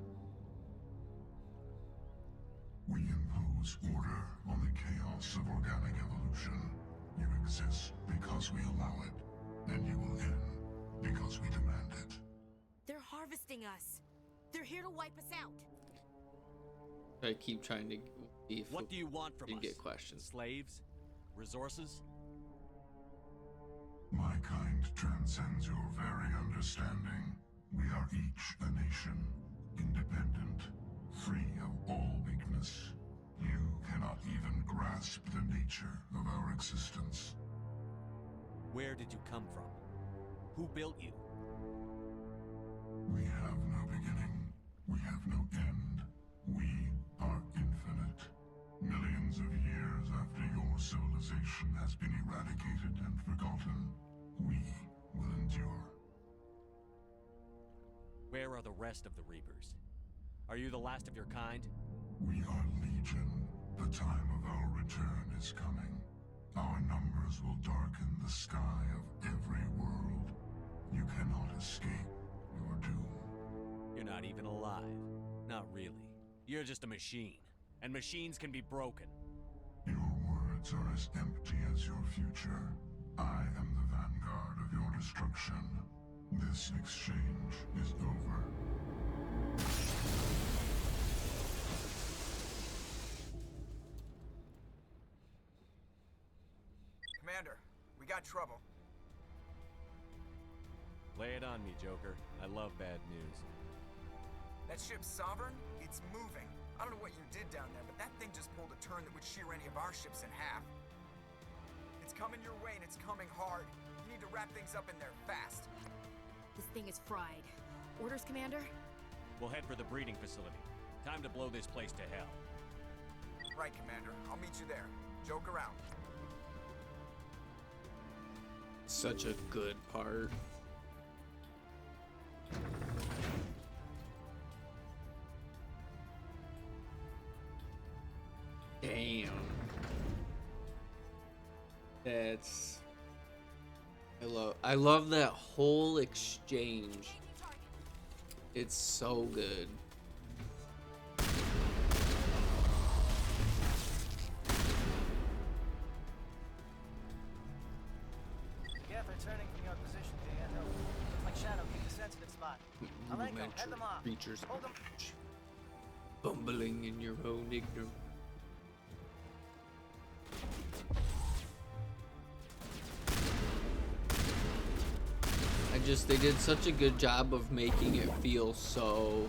We impose order on the chaos of organic evolution. You exist because we allow it, and you will end because we demand it. They're harvesting us. They're here to wipe us out. I keep trying to see if What do you want from we us? get questions. Slaves? Resources? My kind transcends your very understanding. We are each a nation, independent, free of all weakness. You cannot even grasp the nature of our existence. Where did you come from? Who built you? We have no beginning. We have no end. We are infinite. Millions of years after your civilization has been eradicated and forgotten, we will endure. Where are the rest of the Reapers? Are you the last of your kind? We are Legion. The time of our return is coming. Our numbers will darken the sky of every world. You cannot escape your doom. You're not even alive. Not really. You're just a machine. And machines can be broken. Your words are as empty as your future. I am the vanguard of your destruction. This exchange is over. Commander, we got trouble. Lay it on me, Joker. I love bad news. That ship Sovereign, it's moving. I don't know what you did down there, but that thing just pulled a turn that would shear any of our ships in half. It's coming your way, and it's coming hard. You need to wrap things up in there fast. This thing is fried. Orders, Commander? We'll head for the breeding facility. Time to blow this place to hell. Right, Commander. I'll meet you there. Joke around. Such a good part. Damn. That's... I love that whole exchange. It's so good. Careful turning from your position, dear. Looks like Shadow picked a sensitive spot. Alenko, head them off. Creatures Hold them. bumbling in your own ignorance. They did such a good job of making it feel so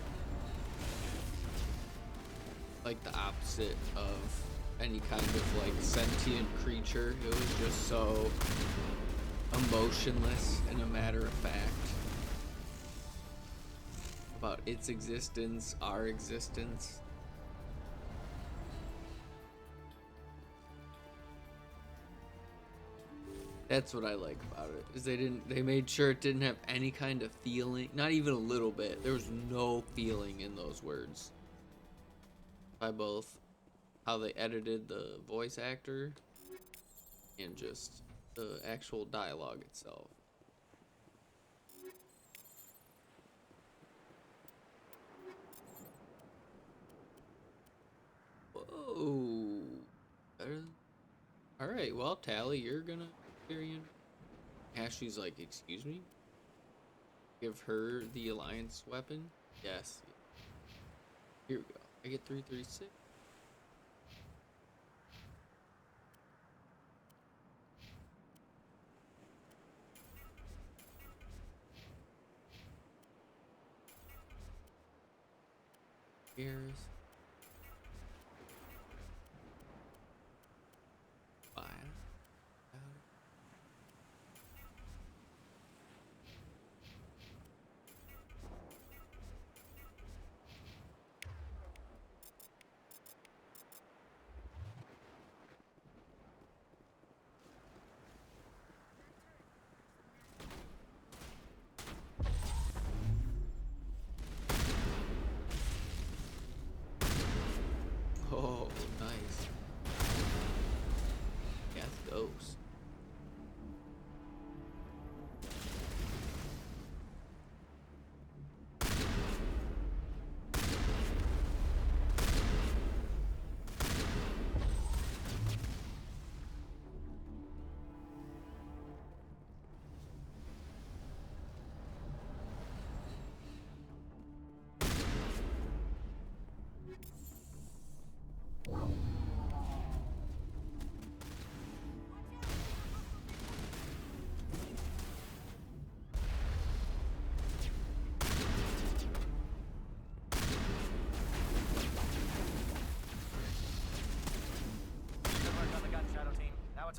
like the opposite of any kind of like sentient creature. It was just so emotionless and a matter of fact about its existence, our existence. That's what I like about it, is they made sure it didn't have any kind of feeling, not even a little bit. There was no feeling in those words. By both how they edited the voice actor and just the actual dialogue itself. Whoa. Alright, well, Tally, you're gonna carry in. Ashley's like, excuse me? Give her the Alliance weapon? Yes. Here we go. I get 336. Here's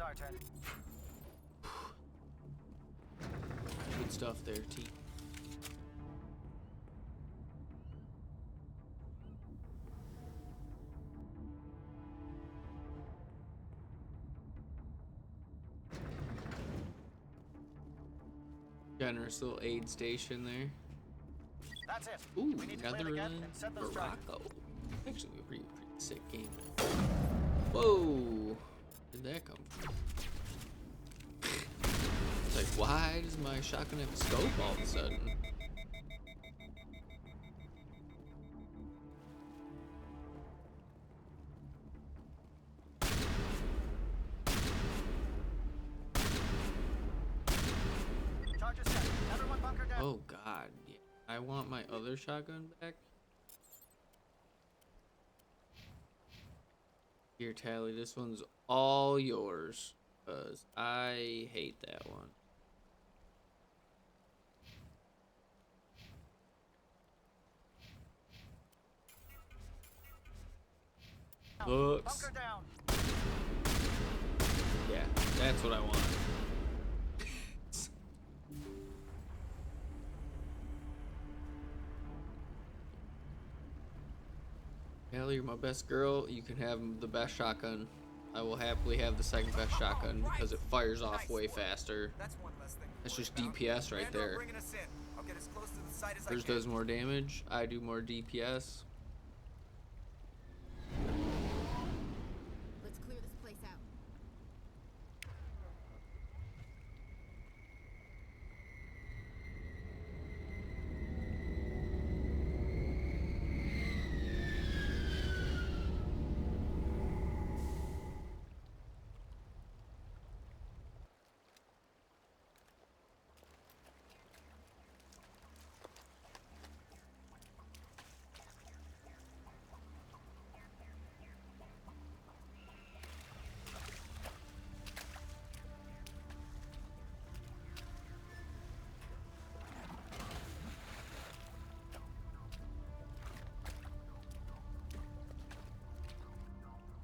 bartend. Good stuff there, T. Generous little aid station there. That's it. Ooh, We need to clear the gap and set those charges. Morocco. Actually, a pretty sick game. Whoa! Where did that come from? It's like, why does my shotgun have a scope all of a sudden? Charges set. Everyone bunker down. Oh god, yeah. I want my other shotgun back. Here, Tally, this one's all yours. Because I hate that one. Looks. Bunker down. Yeah, that's what I want. Tally, you're my best girl. You can have the best shotgun. I will happily have the second best shotgun because it fires off way faster. That's one less thing. That's just DPS right there. Bringing us in. I'll get as close to the site as I Hers can. does more damage. I do more DPS. Let's clear this place out.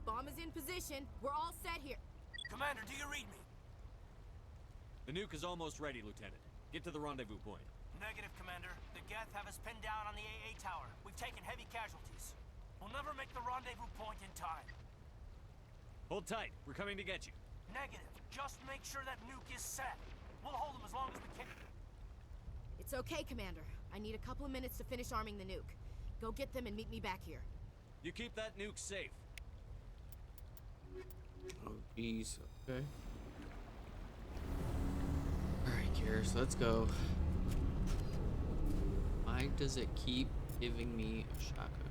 Bomb is in position. We're all set here. Commander, do you read me? The nuke is almost ready, Lieutenant. Get to the rendezvous point. Negative, Commander. The Geth have us pinned down on the AA tower. We've taken heavy casualties. We'll never make the rendezvous point in time. Hold tight. We're coming to get you. Negative. Just make sure that nuke is set. We'll hold them as long as we can. It's okay, Commander. I need a couple of minutes to finish arming the nuke. Go get them and meet me back here. You keep that nuke safe. Oh, jeez. Okay. Alright, Karis, let's go. Why does it keep giving me a shotgun?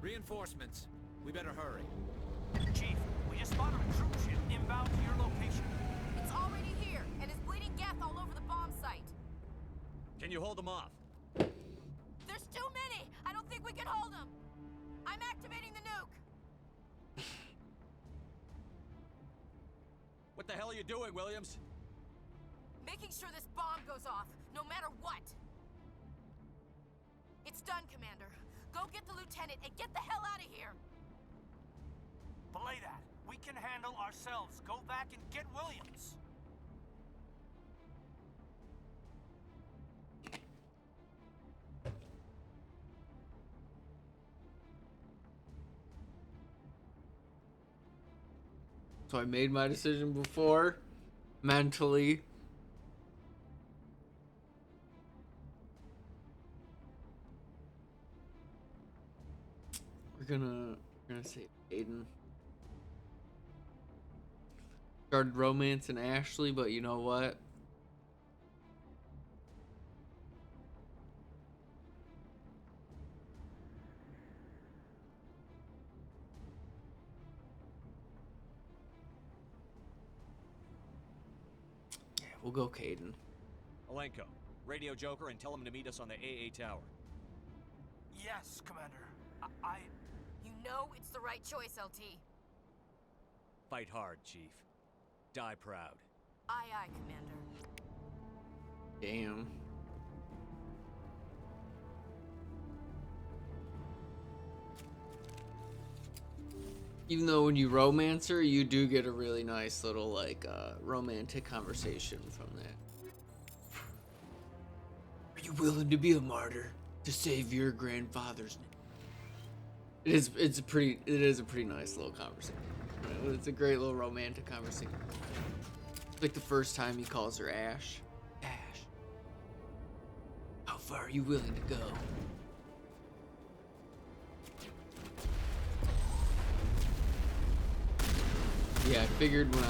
Reinforcements. We better hurry. Chief, we just spotted a troop ship inbound to your location. It's already here, and is bleeding Geth all over the bomb site. Can you hold them off? There's too many! I don't think we can hold them! I'm activating the nuke! What the hell are you doing, Williams? Making sure this bomb goes off, no matter what! It's done, Commander. Go get the lieutenant and get the hell out of here! Belay that. We can handle ourselves. Go back and get Williams. So I made my decision before, mentally. We're gonna I'm gonna say Aiden. Started romancing Ashley, but you know what? Yeah, we'll go Caden. Alenko, radio Joker and tell him to meet us on the AA tower. Yes, Commander. You know it's the right choice, LT. Fight hard, Chief. Die proud. Aye, aye, Commander. Damn. Even though when you romance her, you do get a really nice little, like, romantic conversation from that. Are you willing to be a martyr to save your grandfather's name? It is a pretty nice little conversation. It's a great little romantic conversation. Like the first time he calls her Ash. Ash, how far are you willing to go? Yeah, I figured when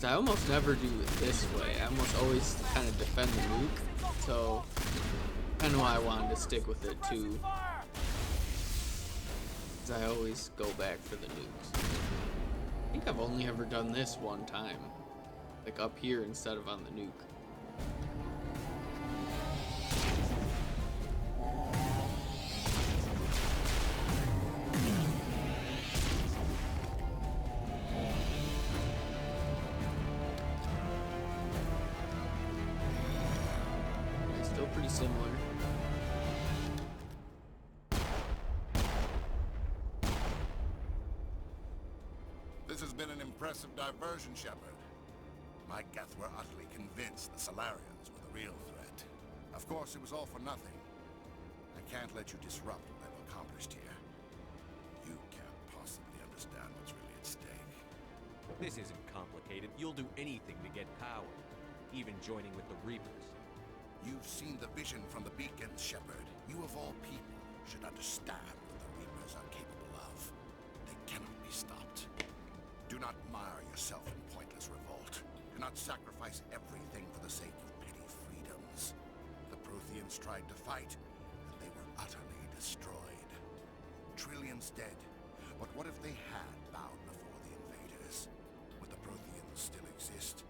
I almost never do it this way. I almost always kind of defend the nuke. So, kind of why I wanted to stick with it too. Because I always go back for the nukes. I think I've only ever done this one time. Like up here instead of on the nuke. Still pretty similar. This has been an impressive diversion, Shepard. My Geth were utterly convinced the Salarians were the real threat. Of course, it was all for nothing. I can't let you disrupt what I've accomplished here. You can't possibly understand what's really at stake. This isn't complicated. You'll do anything to get power, even joining with the Reapers. You've seen the vision from the beacons, Shepard. You of all people should understand what the Reapers are capable of. They cannot be stopped. Do not mire yourself in pointless revolt. Do not sacrifice everything for the sake of petty freedoms. The Protheans tried to fight, and they were utterly destroyed. Trillions dead. But what if they had bowed before the invaders? Would the Protheans still exist?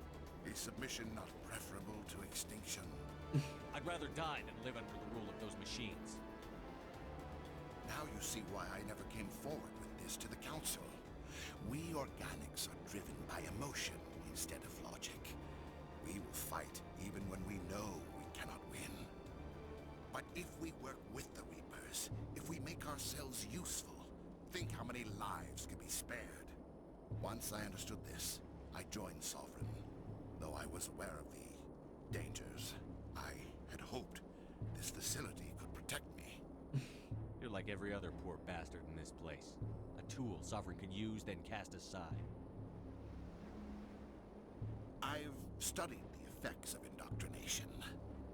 Is submission not preferable to extinction? I'd rather die than live under the rule of those machines. Now you see why I never came forward with this to the Council. We organics are driven by emotion instead of logic. We will fight even when we know we cannot win. But if we work with the Reapers, if we make ourselves useful, think how many lives could be spared. Once I understood this, I joined Sovereign, though I was aware of the dangers. I had hoped this facility could protect me. You're like every other poor bastard in this place. A tool Sovereign can use, then cast aside. I've studied the effects of indoctrination.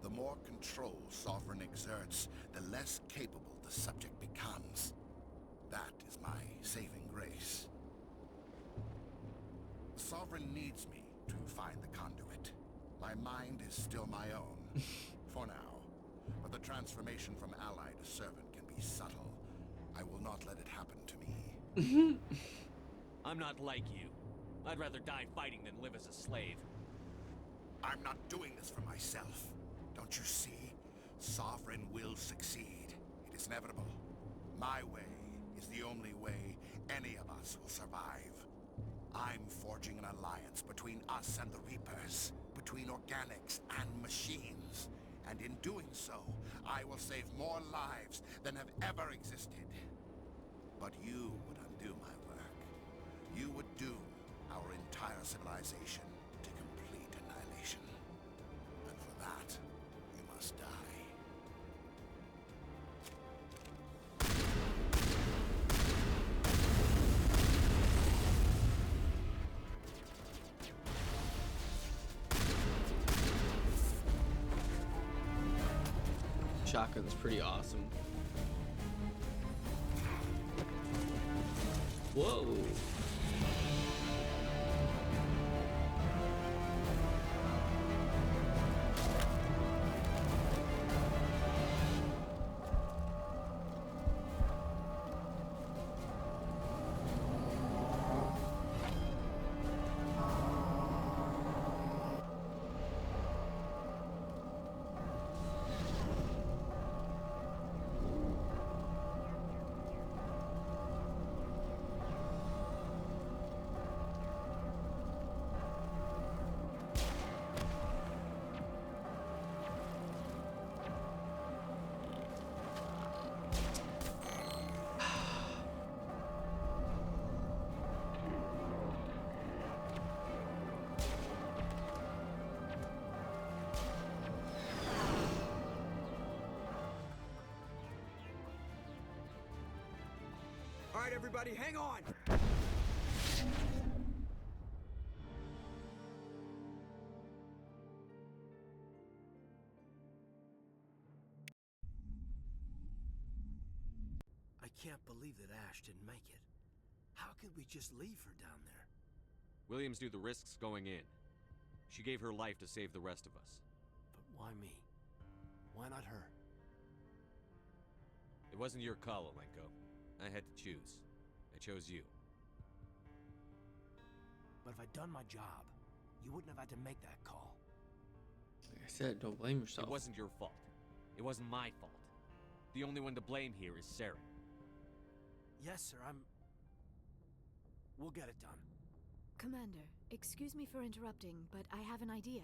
The more control Sovereign exerts, the less capable the subject becomes. That is my saving grace. Sovereign needs me to find the conduit. My mind is still my own, for now. But the transformation from ally to servant can be subtle. I will not let it happen to me. I'm not like you. I'd rather die fighting than live as a slave. I'm not doing this for myself. Don't you see? Sovereign will succeed. It is inevitable. My way is the only way any of us will survive. I'm forging an alliance between us and the Reapers, between organics and machines. And in doing so, I will save more lives than have ever existed. But you would undo my work. You would doom our entire civilization to complete annihilation. And for that, you must die. Shotgun's pretty awesome. Whoa. All right, everybody, hang on! I can't believe that Ash didn't make it. How could we just leave her down there? Williams knew the risks going in. She gave her life to save the rest of us. But why me? Why not her? It wasn't your call, Alenko. I had to choose. I chose you. But if I'd done my job, you wouldn't have had to make that call. Like I said, don't blame yourself. It wasn't your fault. It wasn't my fault. The only one to blame here is Saren. Yes, sir, We'll get it done. Commander, excuse me for interrupting, but I have an idea.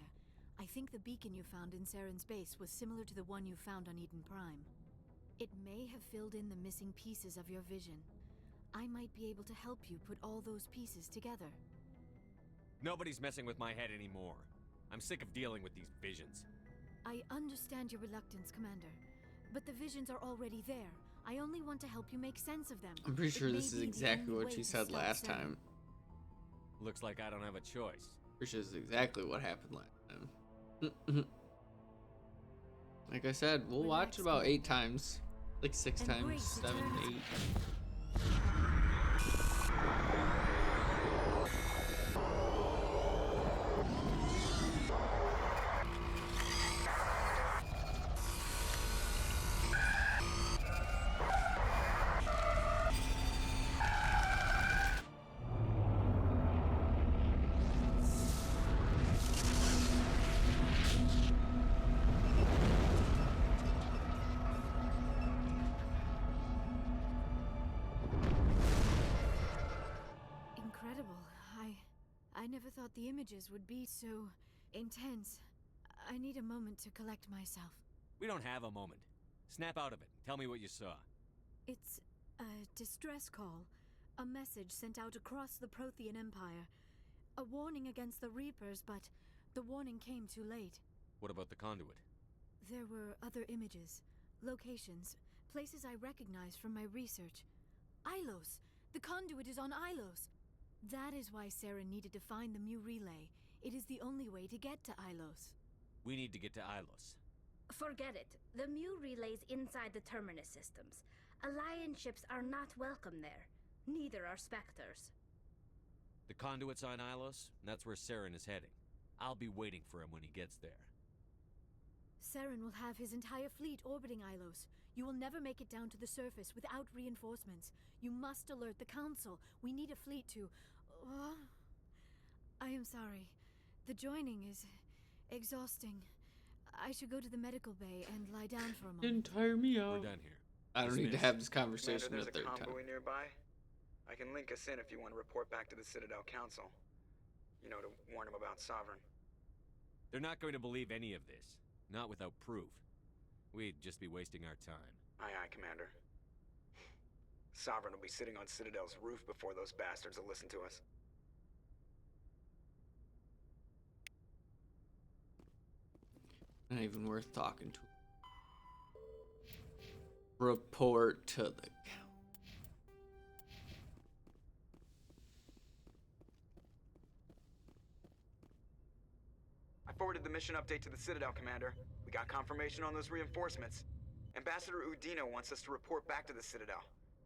I think the beacon you found in Saren's base was similar to the one you found on Eden Prime. It may have filled in the missing pieces of your vision. I might be able to help you put all those pieces together. Nobody's messing with my head anymore. I'm sick of dealing with these visions. I understand your reluctance, Commander, but the visions are already there. I only want to help you make sense of them. I'm pretty sure this is exactly what she said last time. Looks like I don't have a choice. Which is exactly what happened last time. Like I said, we'll watch about 8 times. Like 6 times, 7, 8. I never thought the images would be so intense. I need a moment to collect myself. We don't have a moment. Snap out of it. Tell me what you saw. It's a distress call. A message sent out across the Prothean Empire. A warning against the Reapers, but the warning came too late. What about the conduit? There were other images, locations, places I recognized from my research. Ilos! The conduit is on Ilos! That is why Saren needed to find the Mu relay. It is the only way to get to Ilos. We need to get to Ilos. Forget it. The Mu relay's inside the Terminus systems. Alliance ships are not welcome there. Neither are Spectres. The conduit's on Ilos, and that's where Saren is heading. I'll be waiting for him when he gets there. Saren will have his entire fleet orbiting Ilos. You will never make it down to the surface without reinforcements. You must alert the Council. We need a fleet to... I am sorry. The joining is exhausting. I should go to the medical bay and lie down for a moment. Didn't tire me out. We're done here. I don't need to have this conversation Commander, a third there's a time. convoy nearby. I can link us in if you want to report back to the Citadel Council. You know, to warn them about Sovereign. They're not going to believe any of this. Not without proof. We'd just be wasting our time. Aye, aye, Commander. Sovereign will be sitting on Citadel's roof before those bastards will listen to us. Not even worth talking to. Report to the I forwarded the mission update to the Citadel, Commander. We got confirmation on those reinforcements. Ambassador Udino wants us to report back to the Citadel.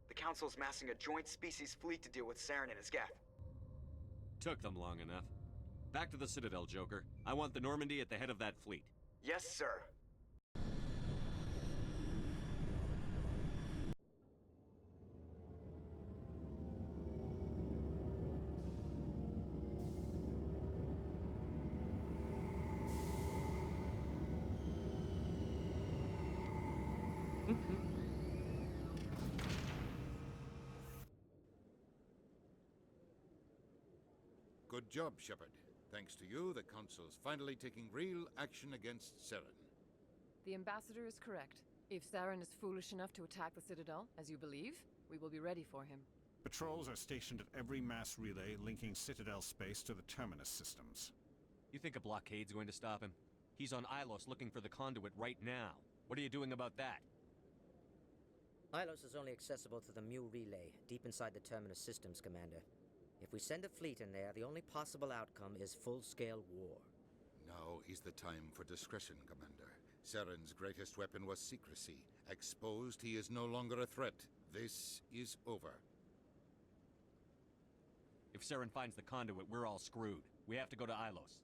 The Council's massing a joint species fleet to deal with Saren and his geth. Took them long enough. Back to the Citadel, Joker. I want the Normandy at the head of that fleet. Yes, sir. Good job, Shepard. Thanks to you, the Council's finally taking real action against Saren. The Ambassador is correct. If Saren is foolish enough to attack the Citadel, as you believe, we will be ready for him. Patrols are stationed at every mass relay linking Citadel space to the Terminus systems. You think a blockade's going to stop him? He's on Ilos looking for the conduit right now. What are you doing about that? Ilos is only accessible to the Mu relay, deep inside the Terminus systems, Commander. If we send a fleet in there, the only possible outcome is full-scale war. Now is the time for discretion, Commander. Saren's greatest weapon was secrecy. Exposed, he is no longer a threat. This is over. If Saren finds the conduit, we're all screwed. We have to go to Ilos.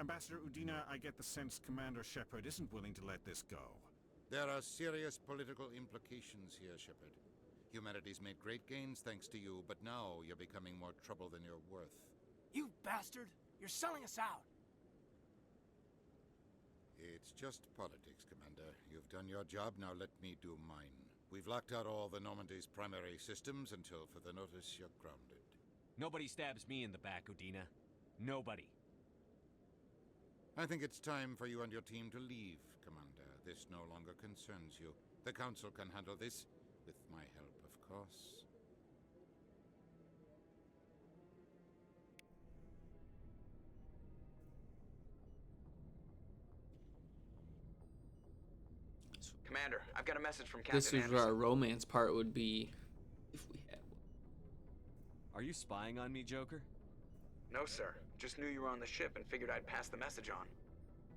Ambassador Udina, I get the sense Commander Shepard isn't willing to let this go. There are serious political implications here, Shepard. Humanity's made great gains thanks to you, but now you're becoming more trouble than you're worth. You bastard! You're selling us out! It's just politics, Commander. You've done your job, now let me do mine. We've locked out all the Normandy's primary systems until further notice you're grounded. Nobody stabs me in the back, Udina. Nobody. I think it's time for you and your team to leave, Commander. This no longer concerns you. The Council can handle this, with my help, of course. Commander, I've got a message from Captain This is where Anderson. our romance part would be, if we had one. Are you spying on me, Joker? No, sir. Just knew you were on the ship and figured I'd pass the message on.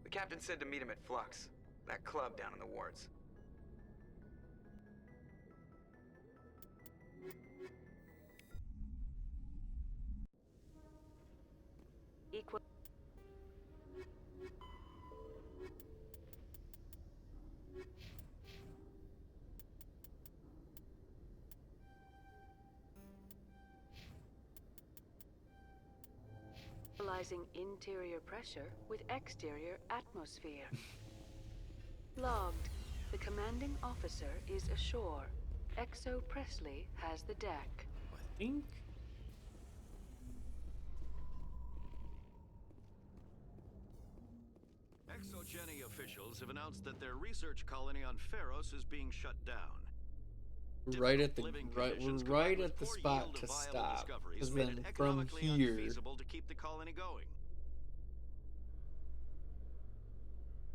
The captain said to meet him at Flux, that club down in the wards. Equal. Equalizing interior pressure with exterior atmosphere. Logged. The commanding officer is ashore. Exo Presley has the deck. I think. Exogeny officials have announced that their research colony on Pharos is being shut down. Right at the we're right at the spot to stop. Because then from here, unfeasible to keep the colony going.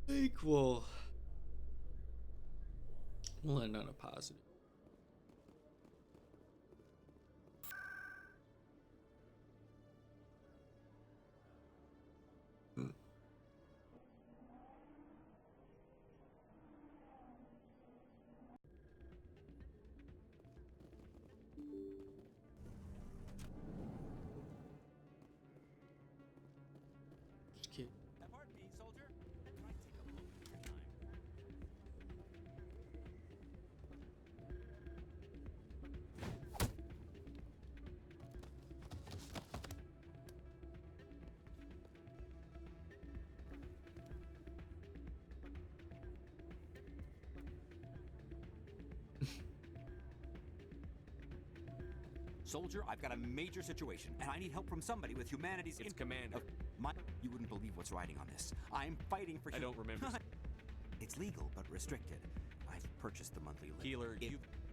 equal. We'll end on a positive. Okay. Pardon me, soldier. Try to take a little bit of your time. Soldier, I've got a major situation, and I need help from somebody with humanity's... It's Commander. You wouldn't believe what's riding on this. I'm fighting for... I don't remember. It's legal, but restricted. I've purchased the monthly list. Healer,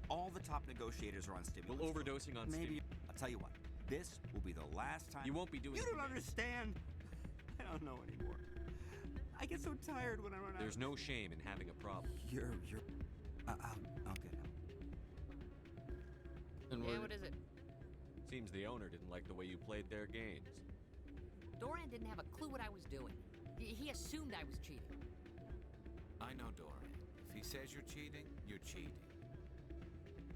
all the top negotiators are on stimulants. Well, overdosing on Maybe... I'll tell you what. This will be the last time... You won't be doing... You don't understand! I don't know anymore. I get so tired when I run out. There's no shame in having a problem. I'll get help. And Yeah, what is it? Seems the owner didn't like the way you played their games. Doran didn't have a clue what I was doing. He assumed I was cheating. I know Doran. If he says you're cheating, you're cheating.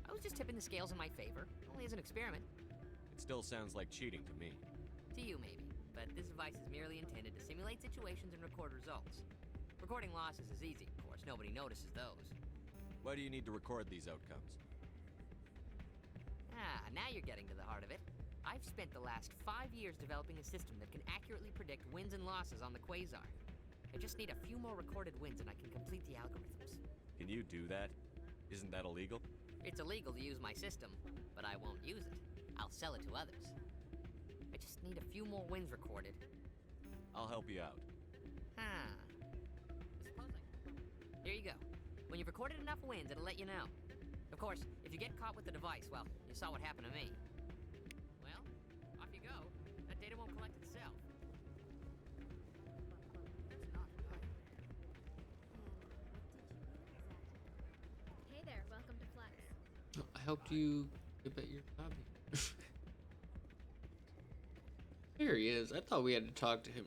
I was just tipping the scales in my favor, only as an experiment. It still sounds like cheating to me. To you, maybe. But this device is merely intended to simulate situations and record results. Recording losses is easy, of course. Nobody notices those. Why do you need to record these outcomes? Now you're getting to the heart of it. I've spent the last 5 years developing a system that can accurately predict wins and losses on the Quasar. I just need a few more recorded wins and I can complete the algorithms. Can you do that? Isn't that illegal? It's illegal to use my system, but I won't use it. I'll sell it to others. I just need a few more wins recorded. I'll help you out. Here you go. When you've recorded enough wins, it'll let you know. Of course, if you get caught with the device, well, you saw what happened to me. Well, off you go. That data won't collect itself. Hey there, welcome to Flex. I helped you get your copy. Here he is. I thought we had to talk to him.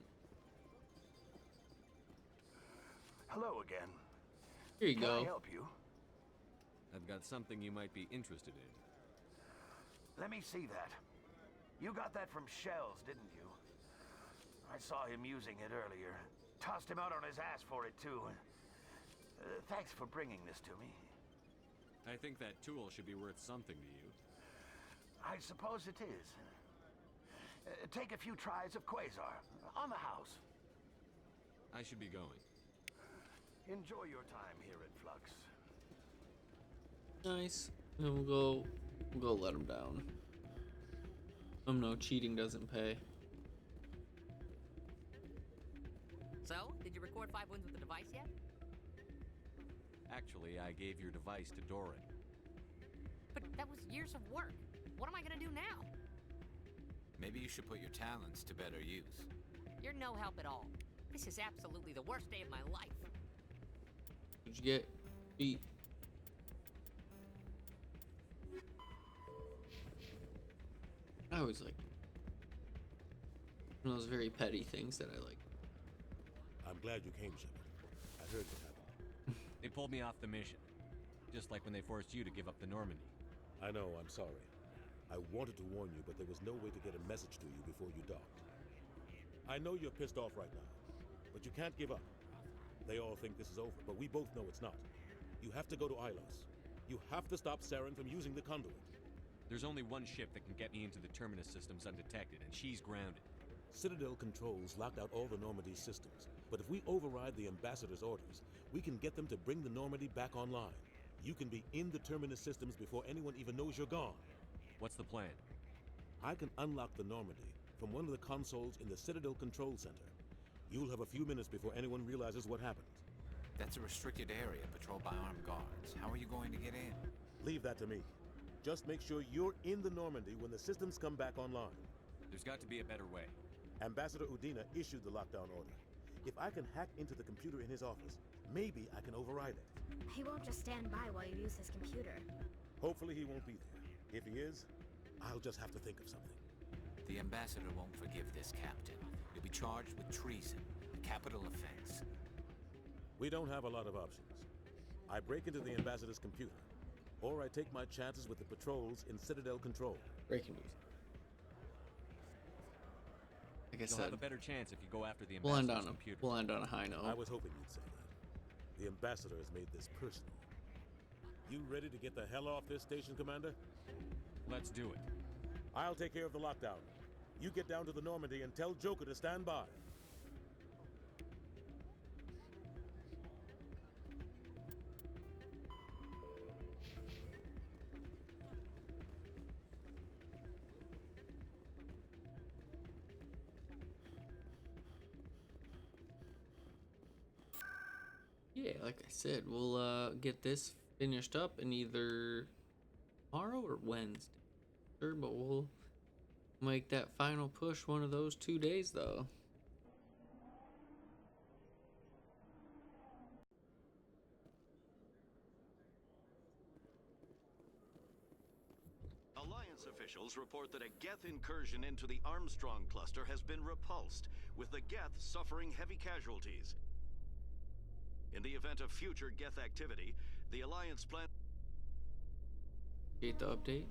Hello again. Here you Can go. I help you? I've got something you might be interested in. Let me see that. You got that from Shells, didn't you? I saw him using it earlier. Tossed him out on his ass for it, too. Thanks for bringing this to me. I think that tool should be worth something to you. I suppose it is. Take a few tries of Quasar. On the house. I should be going. Enjoy your time here at Flux. Nice. And we'll go let him down. No, cheating doesn't pay. So, did you record 5 wins with the device yet? Actually, I gave your device to Doran. But that was years of work. What am I gonna do now? Maybe you should put your talents to better use. You're no help at all. This is absolutely the worst day of my life. What'd you get? Beat. I always like one of those very petty things that I like. I'm glad you came, Shepard. I heard what happened. They pulled me off the mission. Just like when they forced you to give up the Normandy. I know, I'm sorry. I wanted to warn you, but there was no way to get a message to you before you docked. I know you're pissed off right now, but you can't give up. They all think this is over, but we both know it's not. You have to go to Ilos. You have to stop Saren from using the conduit. There's only one ship that can get me into the terminus systems undetected, and she's grounded. Citadel controls locked out all the Normandy systems, but if we override the Ambassador's orders, we can get them to bring the Normandy back online. You can be in the terminus systems before anyone even knows you're gone. What's the plan? I can unlock the Normandy from one of the consoles in the Citadel Control Center. You'll have a few minutes before anyone realizes what happened. That's a restricted area patrolled by armed guards. How are you going to get in? Leave that to me. Just make sure you're in the Normandy when the systems come back online. There's got to be a better way. Ambassador Udina issued the lockdown order. If I can hack into the computer in his office, maybe I can override it. He won't just stand by while you use his computer. Hopefully he won't be there. If he is, I'll just have to think of something. The Ambassador won't forgive this, Captain. You'll be charged with treason, a capital offense. We don't have a lot of options. I break into the Ambassador's computer, or I take my chances with the patrols in Citadel Control. Breaking news. Like I You'll said, have a better chance if you go after the we'll end Ambassador's on computer. we'll end on a high note. I was hoping you'd say that. The Ambassador has made this personal. You ready to get the hell off this station, Commander? Let's do it. I'll take care of the lockdown. You get down to the Normandy and tell Joker to stand by. Yeah, like I said, we'll get this finished up in either tomorrow or Wednesday. Sure, but we'll make that final push one of those 2 days, though. Alliance officials report that a Geth incursion into the Armstrong cluster has been repulsed, with the Geth suffering heavy casualties. In the event of future Geth activity, the Alliance plan... Get the update.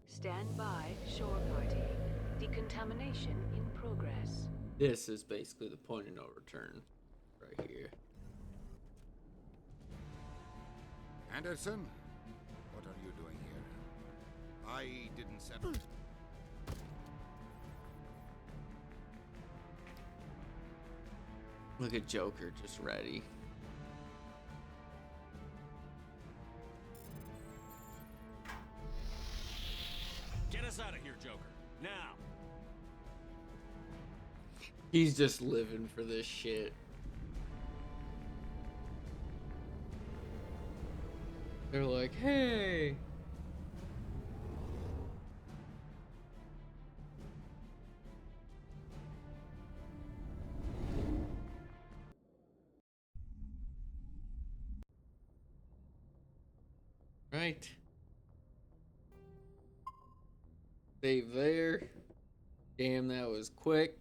Stand by, shore party. Decontamination in progress. This is basically the point of no return, right here. Anderson, what are you doing here? I didn't set... Look at Joker just ready. Get us out of here, Joker. Now. He's just living for this shit. They're like, hey. Right. Save there. Damn, that was quick.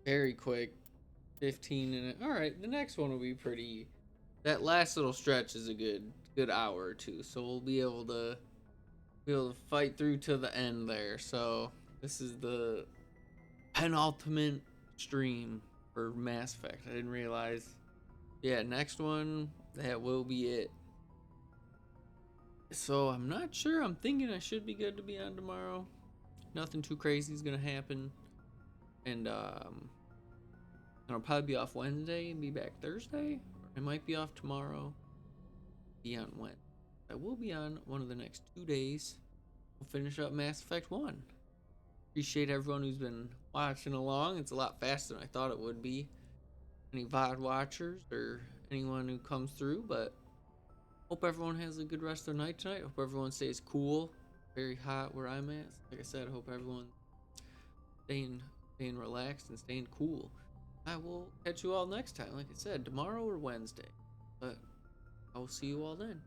Very quick. 15 and all right, the next one will be pretty. That last little stretch is a good hour or two, so we'll be able to fight through to the end there. So this is the penultimate stream for Mass Effect. I didn't realize. Yeah, next one, that will be it. So I'm not sure. I'm thinking I should be good to be on tomorrow. Nothing too crazy is gonna happen, and I'll probably be off Wednesday and be back Thursday. I might be off tomorrow. Be on Wednesday. I will be on one of the next 2 days. We'll finish up Mass Effect 1. Appreciate everyone who's been watching along. It's a lot faster than I thought it would be. Any VOD watchers or anyone who comes through, but hope everyone has a good rest of their night tonight. Hope everyone stays cool. Very hot where I'm at. Like I said, I hope everyone's staying relaxed and staying cool. I will catch you all next time. Like I said, tomorrow or Wednesday. But I will see you all then.